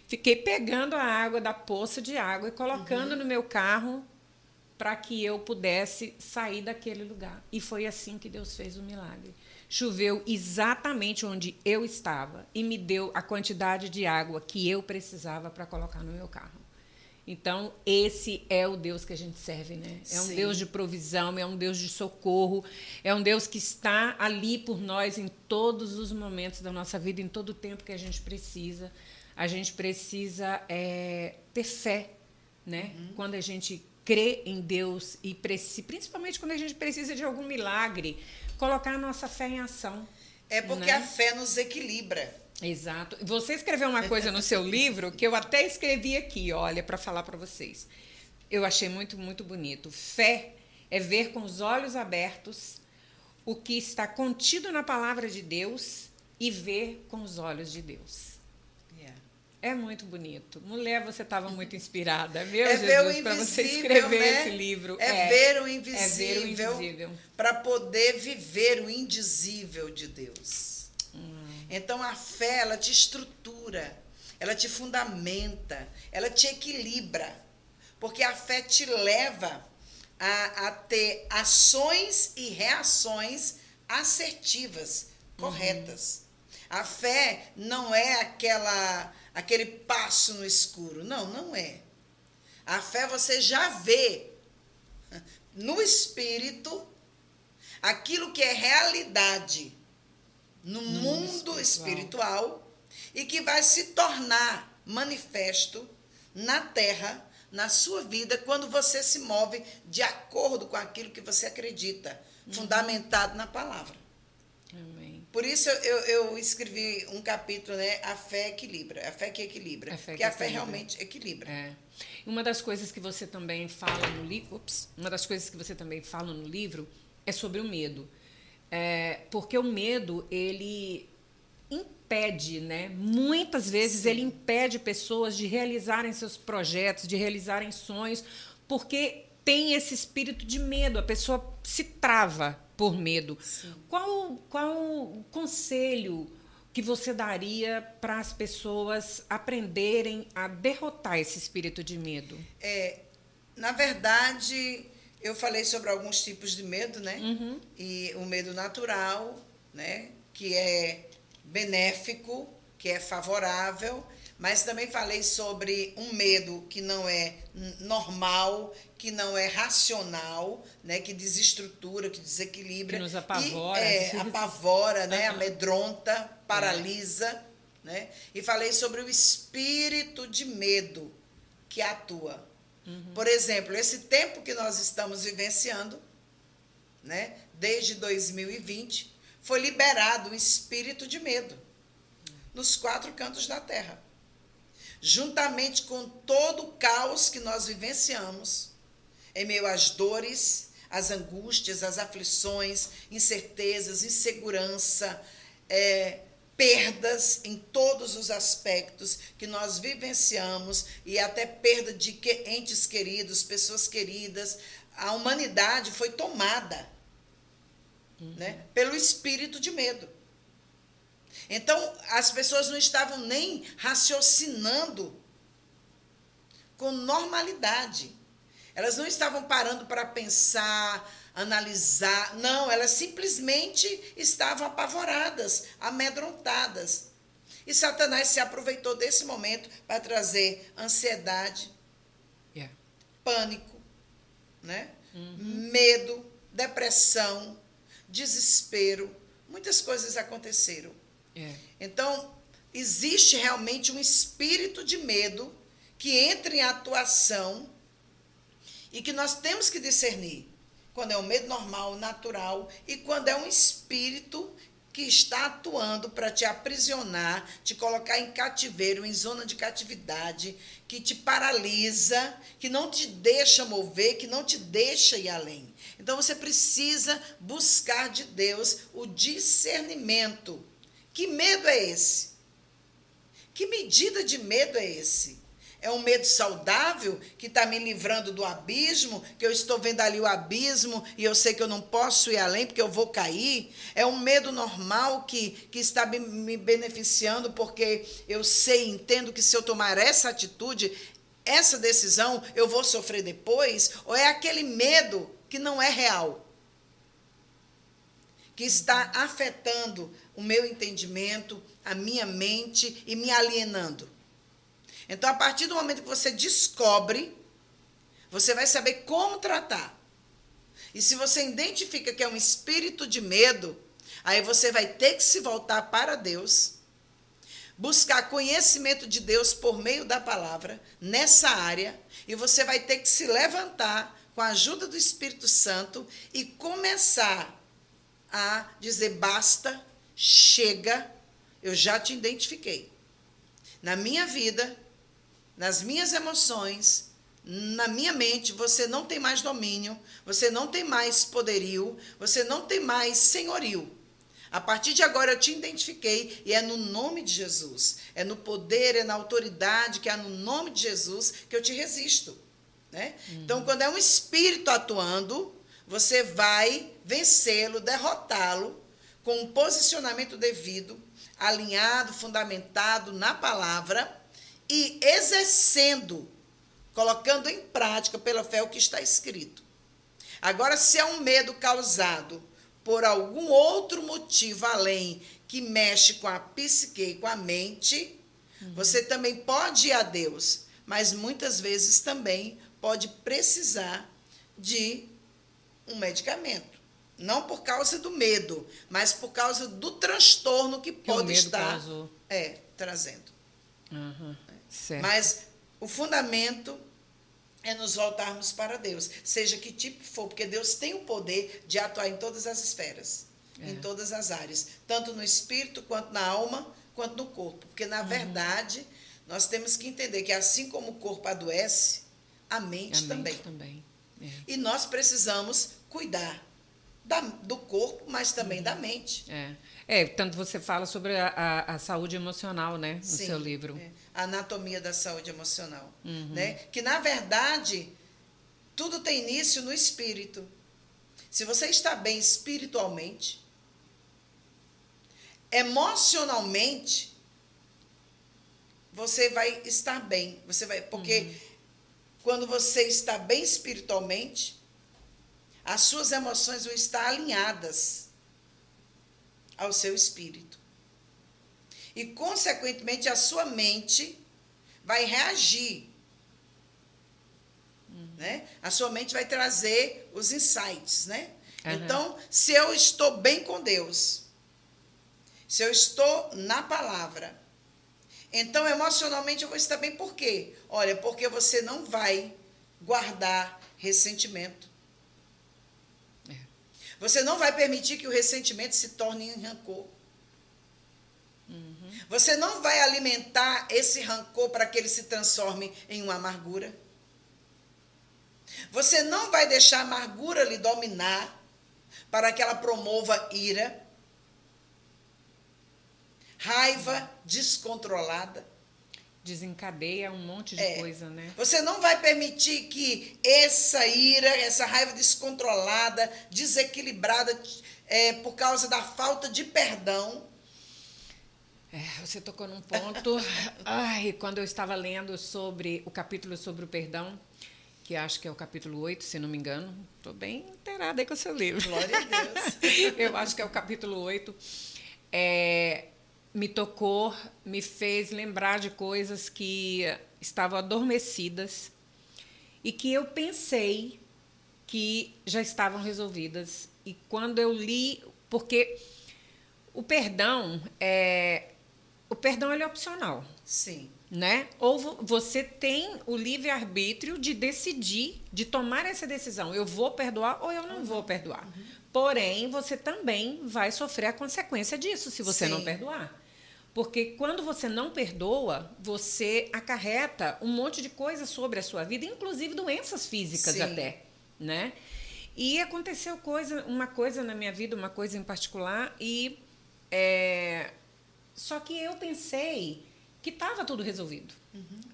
fiquei pegando a água da poça de água e colocando no meu carro para que eu pudesse sair daquele lugar. E foi assim que Deus fez o milagre. Choveu exatamente onde eu estava e me deu a quantidade de água que eu precisava para colocar no meu carro. Então, esse é o Deus que a gente serve, né? É um Deus de provisão, é um Deus de socorro, é um Deus que está ali por nós em todos os momentos da nossa vida, em todo o tempo que a gente precisa. A gente precisa ter fé, né? Quando a gente crê em Deus e principalmente quando a gente precisa de algum milagre, colocar a nossa fé em ação. É porque a fé nos equilibra. Exato. Você escreveu uma coisa no seu livro que eu até escrevi aqui, olha, para falar para vocês. Eu achei muito, muito bonito. Fé é ver com os olhos abertos o que está contido na palavra de Deus e ver com os olhos de Deus. É muito bonito. Mulher, você estava muito inspirada. Meu Jesus, para você escrever, né? Esse livro. Ver o invisível para poder viver o indizível de Deus. Então, a fé, ela te estrutura, ela te fundamenta, ela te equilibra. Porque a fé te leva a ter ações e reações assertivas, corretas. A fé não é aquele passo no escuro. Não, não é. A fé você já vê no espírito aquilo que é realidade no mundo espiritual e que vai se tornar manifesto na terra, na sua vida, quando você se move de acordo com aquilo que você acredita, fundamentado na palavra. Amém. Por isso eu escrevi um capítulo, né? A fé equilibra, a fé que equilibra, porque a fé realmente equilibra. Uma das coisas que você também fala no livro, é sobre o medo. Porque o medo, ele impede, né? Muitas vezes ele impede pessoas de realizarem seus projetos, de realizarem sonhos, porque tem esse espírito de medo, a pessoa se trava por medo. Qual o conselho que você daria para as pessoas aprenderem a derrotar esse espírito de medo? Na verdade, eu falei sobre alguns tipos de medo, né? E o medo natural, né? Que é benéfico, que é favorável, mas também falei sobre um medo que não é normal, que não é racional, né? Que desestrutura, que desequilibra. Que nos apavora. Apavora, né? Amedronta, paralisa, né? E falei sobre o espírito de medo que atua. Por exemplo, esse tempo que nós estamos vivenciando, né, desde 2020, foi liberado o espírito de medo nos 4 cantos da terra. Juntamente com todo o caos que nós vivenciamos, em meio às dores, às angústias, às aflições, incertezas, insegurança, perdas em todos os aspectos que nós vivenciamos e até perda de entes queridos, pessoas queridas. A humanidade foi tomada, né, pelo espírito de medo. Então, as pessoas não estavam nem raciocinando com normalidade. Elas não estavam parando para pensar, analisar. Não, elas simplesmente estavam apavoradas, amedrontadas. E Satanás se aproveitou desse momento para trazer ansiedade, pânico, né? Medo, depressão, desespero. Muitas coisas aconteceram. Então, existe realmente um espírito de medo que entra em atuação e que nós temos que discernir quando é um medo normal, natural, e quando é um espírito que está atuando para te aprisionar, te colocar em cativeiro, em zona de catividade, que te paralisa, que não te deixa mover, que não te deixa ir além. Então, você precisa buscar de Deus o discernimento. Que medo é esse? Que medida de medo é esse? É um medo saudável que está me livrando do abismo, que eu estou vendo ali o abismo e eu sei que eu não posso ir além porque eu vou cair? É um medo normal que está me beneficiando porque eu sei, entendo que se eu tomar essa atitude, essa decisão eu vou sofrer depois, ou é aquele medo que não é real, que está afetando o meu entendimento, a minha mente e me alienando. Então, a partir do momento que você descobre, você vai saber como tratar. E se você identifica que é um espírito de medo, aí você vai ter que se voltar para Deus, buscar conhecimento de Deus por meio da palavra nessa área, e você vai ter que se levantar com a ajuda do Espírito Santo e começar a dizer: basta, chega, eu já te identifiquei. Na minha vida, nas minhas emoções, na minha mente, você não tem mais domínio, você não tem mais poderio, você não tem mais senhorio. A partir de agora eu te identifiquei e é no nome de Jesus, é no poder, é na autoridade que há no nome de Jesus que eu te resisto. Né? Então, quando é um espírito atuando, você vai vencê-lo, derrotá-lo com um posicionamento devido, alinhado, fundamentado na palavra e exercendo, colocando em prática pela fé o que está escrito. Agora, se é um medo causado por algum outro motivo além que mexe com a psique e com a mente, você também pode ir a Deus, mas muitas vezes também pode precisar de um medicamento. Não por causa do medo, mas por causa do transtorno que pode estar trazendo. Certo. Mas o fundamento é nos voltarmos para Deus, seja que tipo for, porque Deus tem o poder de atuar em todas as esferas, em todas as áreas, tanto no espírito, quanto na alma, quanto no corpo. Porque, na verdade, nós temos que entender que assim como o corpo adoece, a mente também. E nós precisamos cuidar do corpo, mas também da mente. Tanto você fala sobre a saúde emocional, né, no seu livro. A anatomia da saúde emocional. Né? Que, na verdade, tudo tem início no espírito. Se você está bem espiritualmente, emocionalmente, você vai estar bem. Porque quando você está bem espiritualmente, as suas emoções vão estar alinhadas ao seu espírito. E, consequentemente, a sua mente vai reagir. Né? A sua mente vai trazer os insights. Né? Então, se eu estou bem com Deus, se eu estou na palavra, então, emocionalmente, eu vou estar bem. Por quê? Olha, porque você não vai guardar ressentimento. Você não vai permitir que o ressentimento se torne em rancor. Você não vai alimentar esse rancor para que ele se transforme em uma amargura. Você não vai deixar a amargura lhe dominar para que ela promova ira, raiva descontrolada. Desencadeia um monte de coisa, né? Você não vai permitir que essa ira, essa raiva descontrolada, desequilibrada, por causa da falta de perdão. Você tocou num ponto. Quando eu estava lendo sobre o capítulo sobre o perdão, que acho que é o capítulo 8, se não me engano. Estou bem inteirada aí com o seu livro. Glória a Deus. Eu acho que é o capítulo 8. Me tocou, me fez lembrar de coisas que estavam adormecidas e que eu pensei que já estavam resolvidas. E quando eu li, porque o perdão ele é opcional. Sim. Né? Ou você tem o livre-arbítrio de decidir, de tomar essa decisão. Eu vou perdoar ou eu não vou perdoar. Porém, você também vai sofrer a consequência disso se você não perdoar. Porque quando você não perdoa, você acarreta um monte de coisas sobre a sua vida, inclusive doenças físicas até. Né? E aconteceu uma coisa na minha vida, uma coisa em particular, e só que eu pensei que estava tudo resolvido.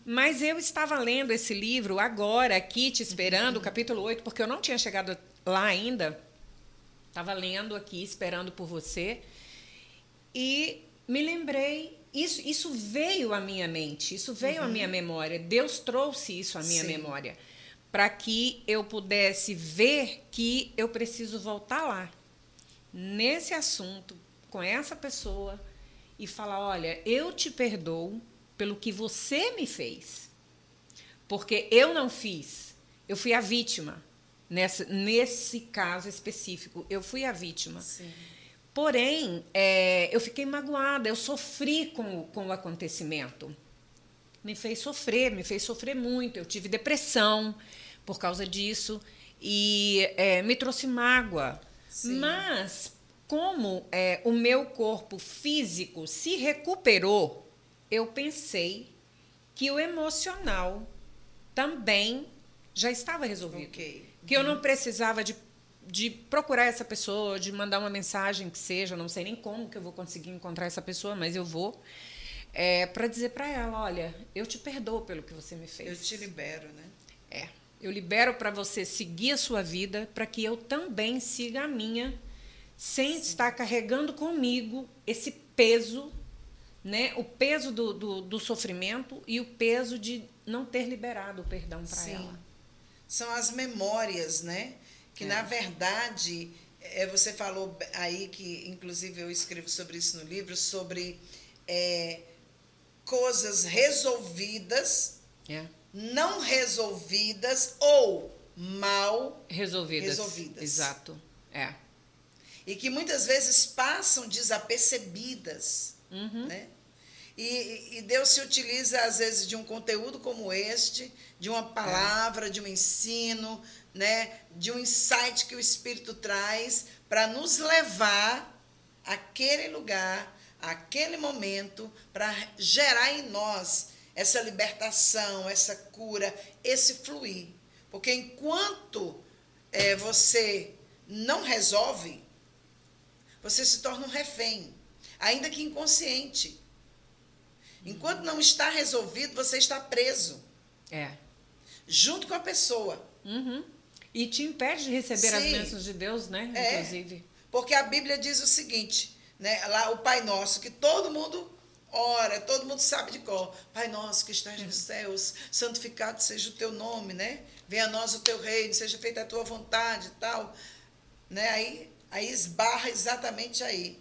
Mas eu estava lendo esse livro agora, aqui, te esperando, o capítulo 8, porque eu não tinha chegado lá ainda. Estava lendo aqui, esperando por você. E me lembrei isso veio à minha mente, isso veio à minha memória. Deus trouxe isso à minha memória para que eu pudesse ver que eu preciso voltar lá, nesse assunto, com essa pessoa, e falar, olha, eu te perdoo pelo que você me fez. Porque eu não fiz, eu fui a vítima. Nesse caso específico, eu fui a vítima. Sim. Porém, eu fiquei magoada, eu sofri com o acontecimento. Me fez sofrer muito. Eu tive depressão por causa disso e me trouxe mágoa. Sim. Mas, como o meu corpo físico se recuperou, eu pensei que o emocional também já estava resolvido. Okay. Que eu não precisava de procurar essa pessoa, de mandar uma mensagem que seja, eu não sei nem como que eu vou conseguir encontrar essa pessoa, mas eu vou, para dizer para ela, olha, eu te perdoo pelo que você me fez. Eu te libero, né? Eu libero para você seguir a sua vida, para que eu também siga a minha, sem estar carregando comigo esse peso, né? O peso do sofrimento e o peso de não ter liberado o perdão para ela. São as memórias, né? Que, na verdade, você falou aí, que inclusive eu escrevo sobre isso no livro, sobre coisas resolvidas, não resolvidas ou mal resolvidas. Exato. E que muitas vezes passam desapercebidas. Né? E Deus se utiliza, às vezes, de um conteúdo como este, de uma palavra, de um ensino, né? De um insight que o Espírito traz para nos levar àquele lugar, àquele momento, para gerar em nós essa libertação, essa cura, esse fluir. Porque enquanto você não resolve, você se torna um refém, ainda que inconsciente. Enquanto não está resolvido, você está preso. Junto com a pessoa. E te impede de receber as bênçãos de Deus, né? Inclusive. Porque a Bíblia diz o seguinte, né? Lá o Pai Nosso, que todo mundo ora, todo mundo sabe de cor. Pai Nosso que estás nos céus, santificado seja o teu nome, né? Venha a nós o teu reino, seja feita a tua vontade e tal. Né? Aí esbarra exatamente aí.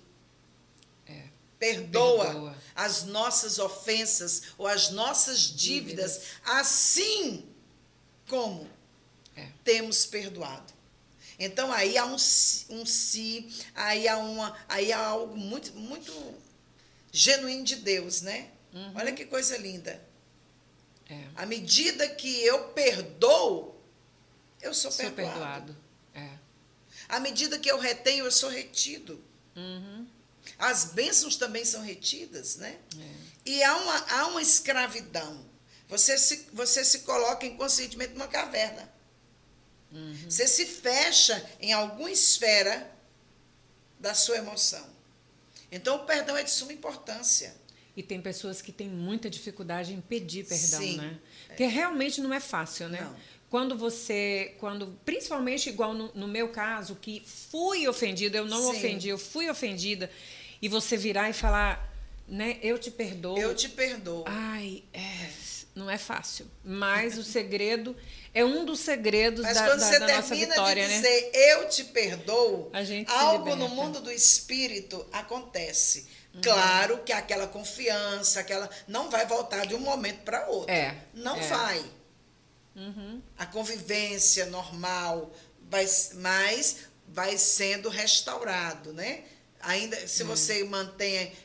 Perdoa as nossas ofensas ou as nossas dívidas, assim como temos perdoado. Então, aí há um si, aí há algo muito, muito genuíno de Deus, né? Olha que coisa linda. À medida que eu perdoo, eu sou perdoado. À medida que eu retenho, eu sou retido. As bênçãos também são retidas, né? E há uma escravidão. Você se coloca inconscientemente numa caverna. Você se fecha em alguma esfera da sua emoção. Então, o perdão é de suma importância. E tem pessoas que têm muita dificuldade em pedir perdão, né? Porque realmente não é fácil, né? Não. Principalmente igual no meu caso, que fui ofendida, eu não ofendi, eu fui ofendida, e você virar e falar, né, eu te perdoo. Eu te perdoo. Ai, não é fácil. Mas o segredo é um dos segredos da nossa vitória, né? Mas quando você termina de dizer eu te perdoo, algo no mundo do espírito acontece. Claro que aquela confiança, não vai voltar de um momento para outro. Não vai. A convivência normal, mas vai sendo restaurado, né? Ainda se você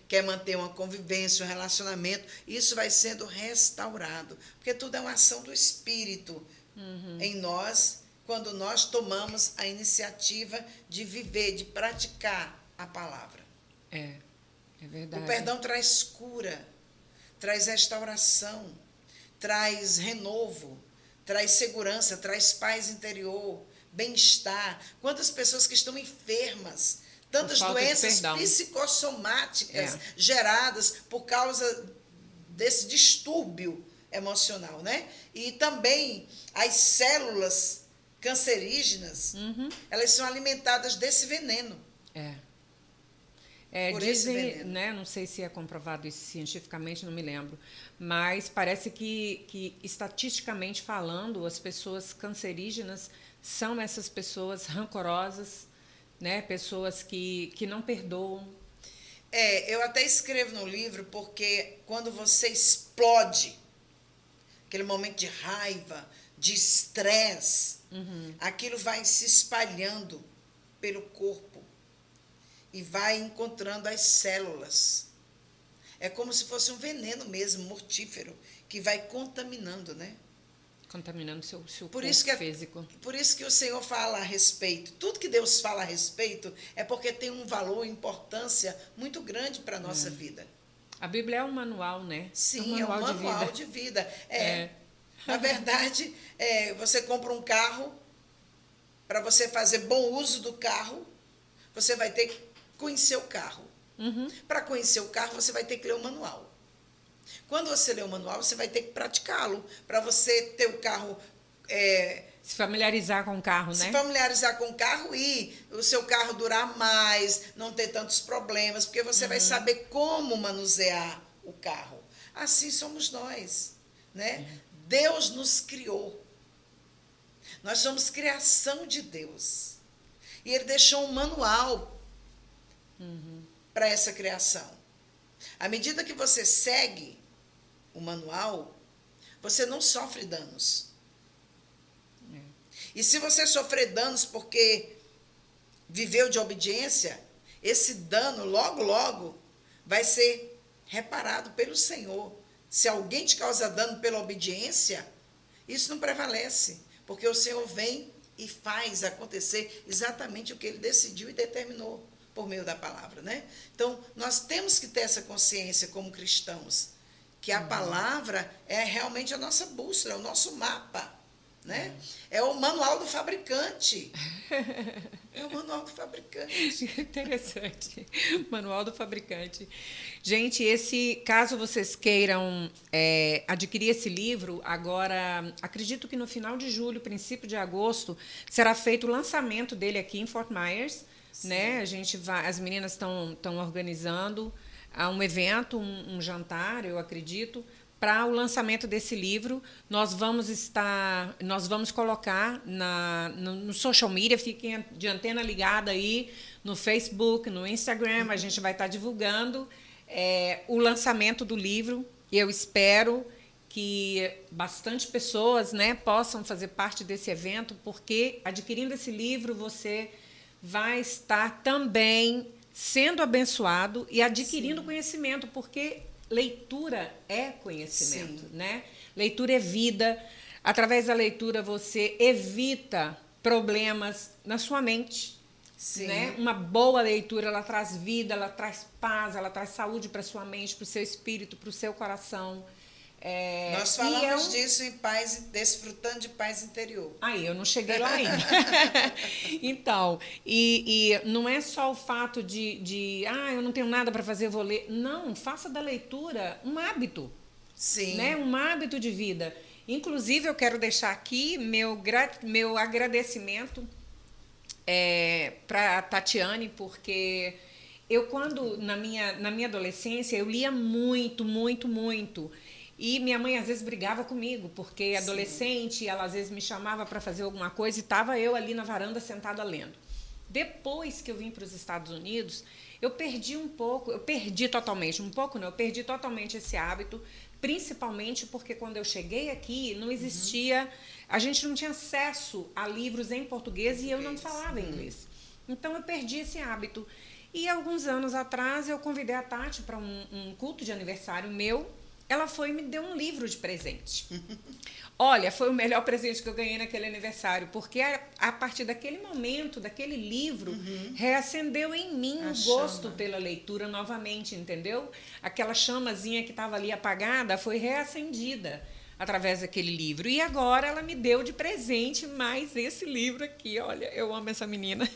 quer manter uma convivência, um relacionamento, isso vai sendo restaurado. Porque tudo é uma ação do Espírito em nós, quando nós tomamos a iniciativa de viver, de praticar a palavra. É verdade. O perdão traz cura, traz restauração, traz renovo, traz segurança, traz paz interior, bem-estar. Quantas pessoas que estão enfermas, tantas doenças psicossomáticas geradas por causa desse distúrbio emocional, né? E também as células cancerígenas, elas são alimentadas desse veneno. por esse Dizem, veneno. né, não sei se é comprovado isso cientificamente, não me lembro, mas parece que estatisticamente falando, as pessoas cancerígenas são essas pessoas rancorosas, né, pessoas que não perdoam. Eu até escrevo no livro porque quando você explode, aquele momento de raiva, de estresse, aquilo vai se espalhando pelo corpo e vai encontrando as células. É como se fosse um veneno mesmo, mortífero, que vai contaminando, né? Contaminando seu Por corpo isso que físico. por isso que o Senhor fala a respeito. Tudo que Deus fala a respeito é porque tem um valor, importância muito grande para a nossa vida. A Bíblia é um manual, né? Sim, é um manual de vida. Na verdade, você compra um carro, para você fazer bom uso do carro, você vai ter que conhecer o carro. Para conhecer o carro, você vai ter que ler o manual. Quando você lê o manual, você vai ter que praticá-lo, para você ter o carro... se familiarizar com o carro, né? Se familiarizar com o carro e o seu carro durar mais, não ter tantos problemas, porque você vai saber como manusear o carro. Assim somos nós, né? Deus nos criou. Nós somos criação de Deus. E Ele deixou um manual para essa criação. À medida que você segue o manual, você não sofre danos. E se você sofrer danos porque viveu de obediência, esse dano logo, logo vai ser reparado pelo Senhor. Se alguém te causa dano pela obediência, isso não prevalece, porque o Senhor vem e faz acontecer exatamente o que Ele decidiu e determinou por meio da palavra, né? Então, nós temos que ter essa consciência como cristãos, que a palavra é realmente a nossa bússola, é o nosso mapa, né? É o manual do fabricante. É o manual do fabricante. Interessante. Manual do fabricante. Gente, caso vocês queiram adquirir esse livro, agora, acredito que no final de julho, princípio de agosto, será feito o lançamento dele aqui em Fort Myers, né? As meninas estão organizando um evento, um jantar, eu acredito, para o lançamento desse livro. Nós vamos colocar no social media, fiquem de antena ligada aí, no Facebook, no Instagram, a gente vai estar divulgando o lançamento do livro. Eu espero que bastante pessoas, né, possam fazer parte desse evento, porque adquirindo esse livro, você vai estar também sendo abençoado e adquirindo conhecimento, porque leitura é conhecimento, né? Leitura é vida. Através da leitura você evita problemas na sua mente. Né? Uma boa leitura, ela traz vida, ela traz paz, ela traz saúde para a sua mente, para o seu espírito, para o seu coração. Nós falamos disso em paz, desfrutando de paz interior. Aí, eu não cheguei lá ainda. Então, e não é só o fato de eu não tenho nada para fazer, eu vou ler. Não, faça da leitura um hábito. Sim. Né? Um hábito de vida. Inclusive, eu quero deixar aqui meu agradecimento para a Tatiane, porque eu, na minha adolescência, eu lia muito, muito, muito. E minha mãe às vezes brigava comigo, porque adolescente, ela às vezes me chamava para fazer alguma coisa e estava eu ali na varanda sentada lendo. Depois que eu vim para os Estados Unidos, eu perdi totalmente esse hábito, principalmente porque quando eu cheguei aqui não existia, a gente não tinha acesso a livros em português e eu não falava inglês. Então eu perdi esse hábito. E alguns anos atrás eu convidei a Tati para um culto de aniversário meu. Ela foi e me deu um livro de presente. Olha, foi o melhor presente que eu ganhei naquele aniversário, porque a partir daquele momento, daquele livro, reacendeu em mim o gosto pela leitura novamente, entendeu? Aquela chamazinha que estava ali apagada foi reacendida através daquele livro. E agora ela me deu de presente mais esse livro aqui. Olha, eu amo essa menina.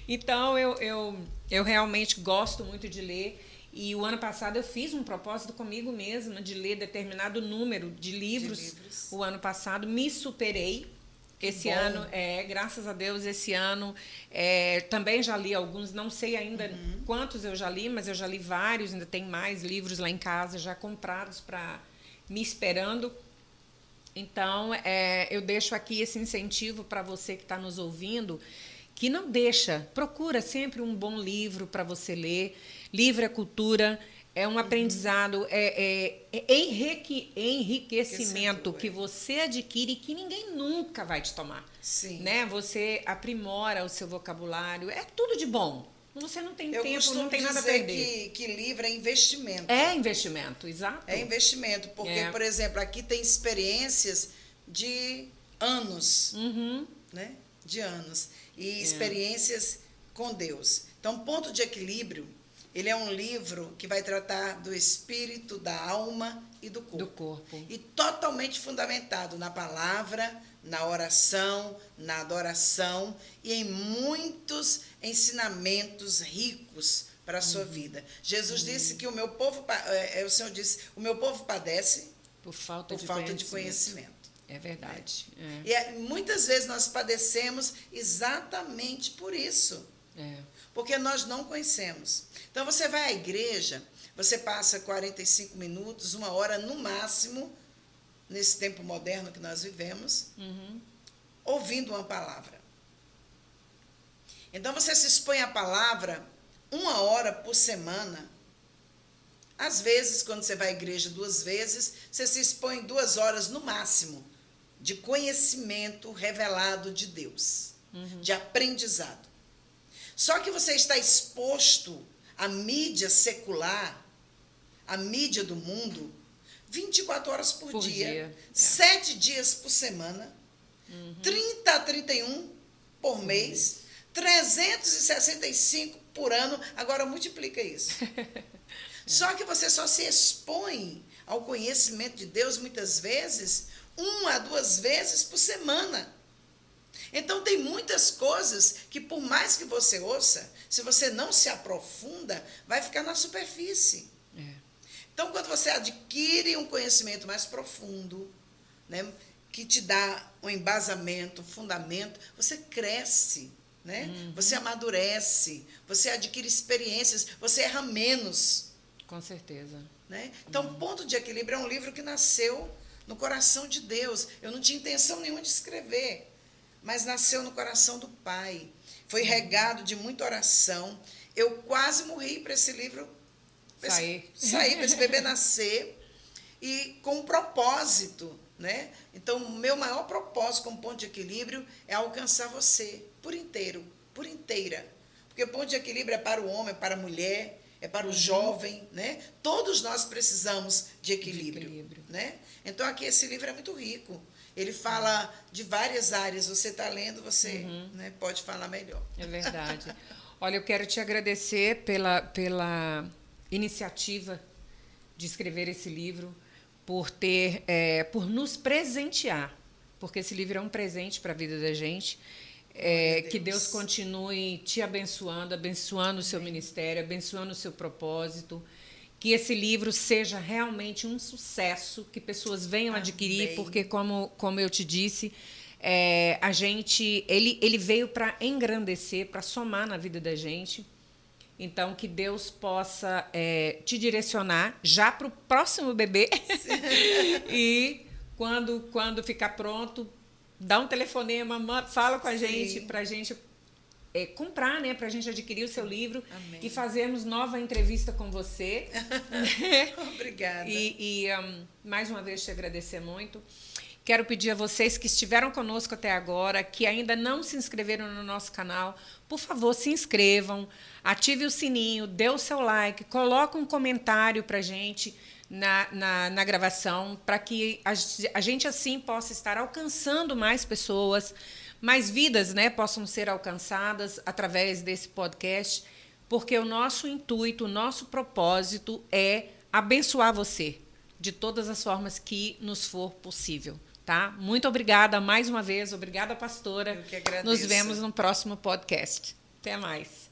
Então, eu realmente gosto muito de ler. E o ano passado eu fiz um propósito comigo mesma de ler determinado número de livros. O ano passado me superei, Esse ano, graças a Deus, esse ano também já li alguns, não sei ainda quantos eu já li, mas eu já li vários, ainda tem mais livros lá em casa já comprados para me esperando. Então, eu deixo aqui esse incentivo para você que está nos ouvindo, que não deixa, procura sempre um bom livro para você ler. Livro é cultura, é um aprendizado, enriquecimento que você adquire e que ninguém nunca vai te tomar. Sim. Né? Você aprimora o seu vocabulário, é tudo de bom. Você não tem tempo, não tem nada a perder. Eu costumo dizer que livro é investimento. É investimento, exato. É investimento, porque, por exemplo, aqui tem experiências de anos, né? De anos. E experiências com Deus. Então, Ponto de Equilíbrio, ele é um livro que vai tratar do espírito, da alma e do corpo. Do corpo. E totalmente fundamentado na palavra, na oração, na adoração e em muitos ensinamentos ricos para a sua vida. Jesus disse que o Senhor disse, o meu povo padece por falta de conhecimento. É verdade. E muitas vezes nós padecemos exatamente por isso. Porque nós não conhecemos. Então, você vai à igreja, você passa 45 minutos, 1 hora no máximo, nesse tempo moderno que nós vivemos, ouvindo uma palavra. Então, você se expõe à palavra 1 hora por semana. Às vezes, quando você vai à igreja 2 vezes, você se expõe 2 horas no máximo de conhecimento revelado de Deus, de aprendizado. Só que você está exposto à mídia secular, à mídia do mundo, 24 horas por dia. 7 dias por semana, 30 a 31 por mês, 365 por ano. Agora multiplica isso. Só que você só se expõe ao conhecimento de Deus muitas vezes 1 a 2 vezes por semana. Então, tem muitas coisas que, por mais que você ouça, se você não se aprofunda, vai ficar na superfície. Então, quando você adquire um conhecimento mais profundo, né, que te dá um embasamento, um fundamento, você cresce, né? Você amadurece, você adquire experiências, você erra menos. Com certeza. Né? Então, Ponto de Equilíbrio é um livro que nasceu no coração de Deus. Eu não tinha intenção nenhuma de escrever, mas nasceu no coração do Pai. Foi regado de muita oração. Eu quase morri para esse livro sair, para esse bebê nascer, e com um propósito. Né? Então, o meu maior propósito como Ponto de Equilíbrio é alcançar você por inteiro, por inteira. Porque o Ponto de Equilíbrio é para o homem, é para a mulher, é para o jovem, né? Todos nós precisamos de equilíbrio. Né? Então, aqui esse livro é muito rico. Ele fala de várias áreas. Você está lendo, você né, pode falar melhor. É verdade. Olha, eu quero te agradecer pela iniciativa de escrever esse livro, por nos presentear, porque esse livro é um presente para a vida da gente. Que Deus continue te abençoando, abençoando o seu ministério, abençoando o seu propósito, que esse livro seja realmente um sucesso, que pessoas venham adquirir, porque, como eu te disse, ele veio para engrandecer, para somar na vida da gente. Então, que Deus possa te direcionar já para o próximo bebê. E quando ficar pronto, dá um telefonema, fala com a gente, para a gente comprar, né, para a gente adquirir o seu livro. Amém. E fazermos nova entrevista com você. Obrigada. E mais uma vez te agradecer muito. Quero pedir a vocês que estiveram conosco até agora, que ainda não se inscreveram no nosso canal, por favor, se inscrevam, ative o sininho, dê o seu like, coloque um comentário para a gente na gravação, para que a gente assim possa estar alcançando mais pessoas, mais vidas, né, possam ser alcançadas através desse podcast, porque o nosso intuito, o nosso propósito é abençoar você de todas as formas que nos for possível. Tá? Muito obrigada mais uma vez. Obrigada, pastora. Eu que agradeço. Nos vemos no próximo podcast. Até mais.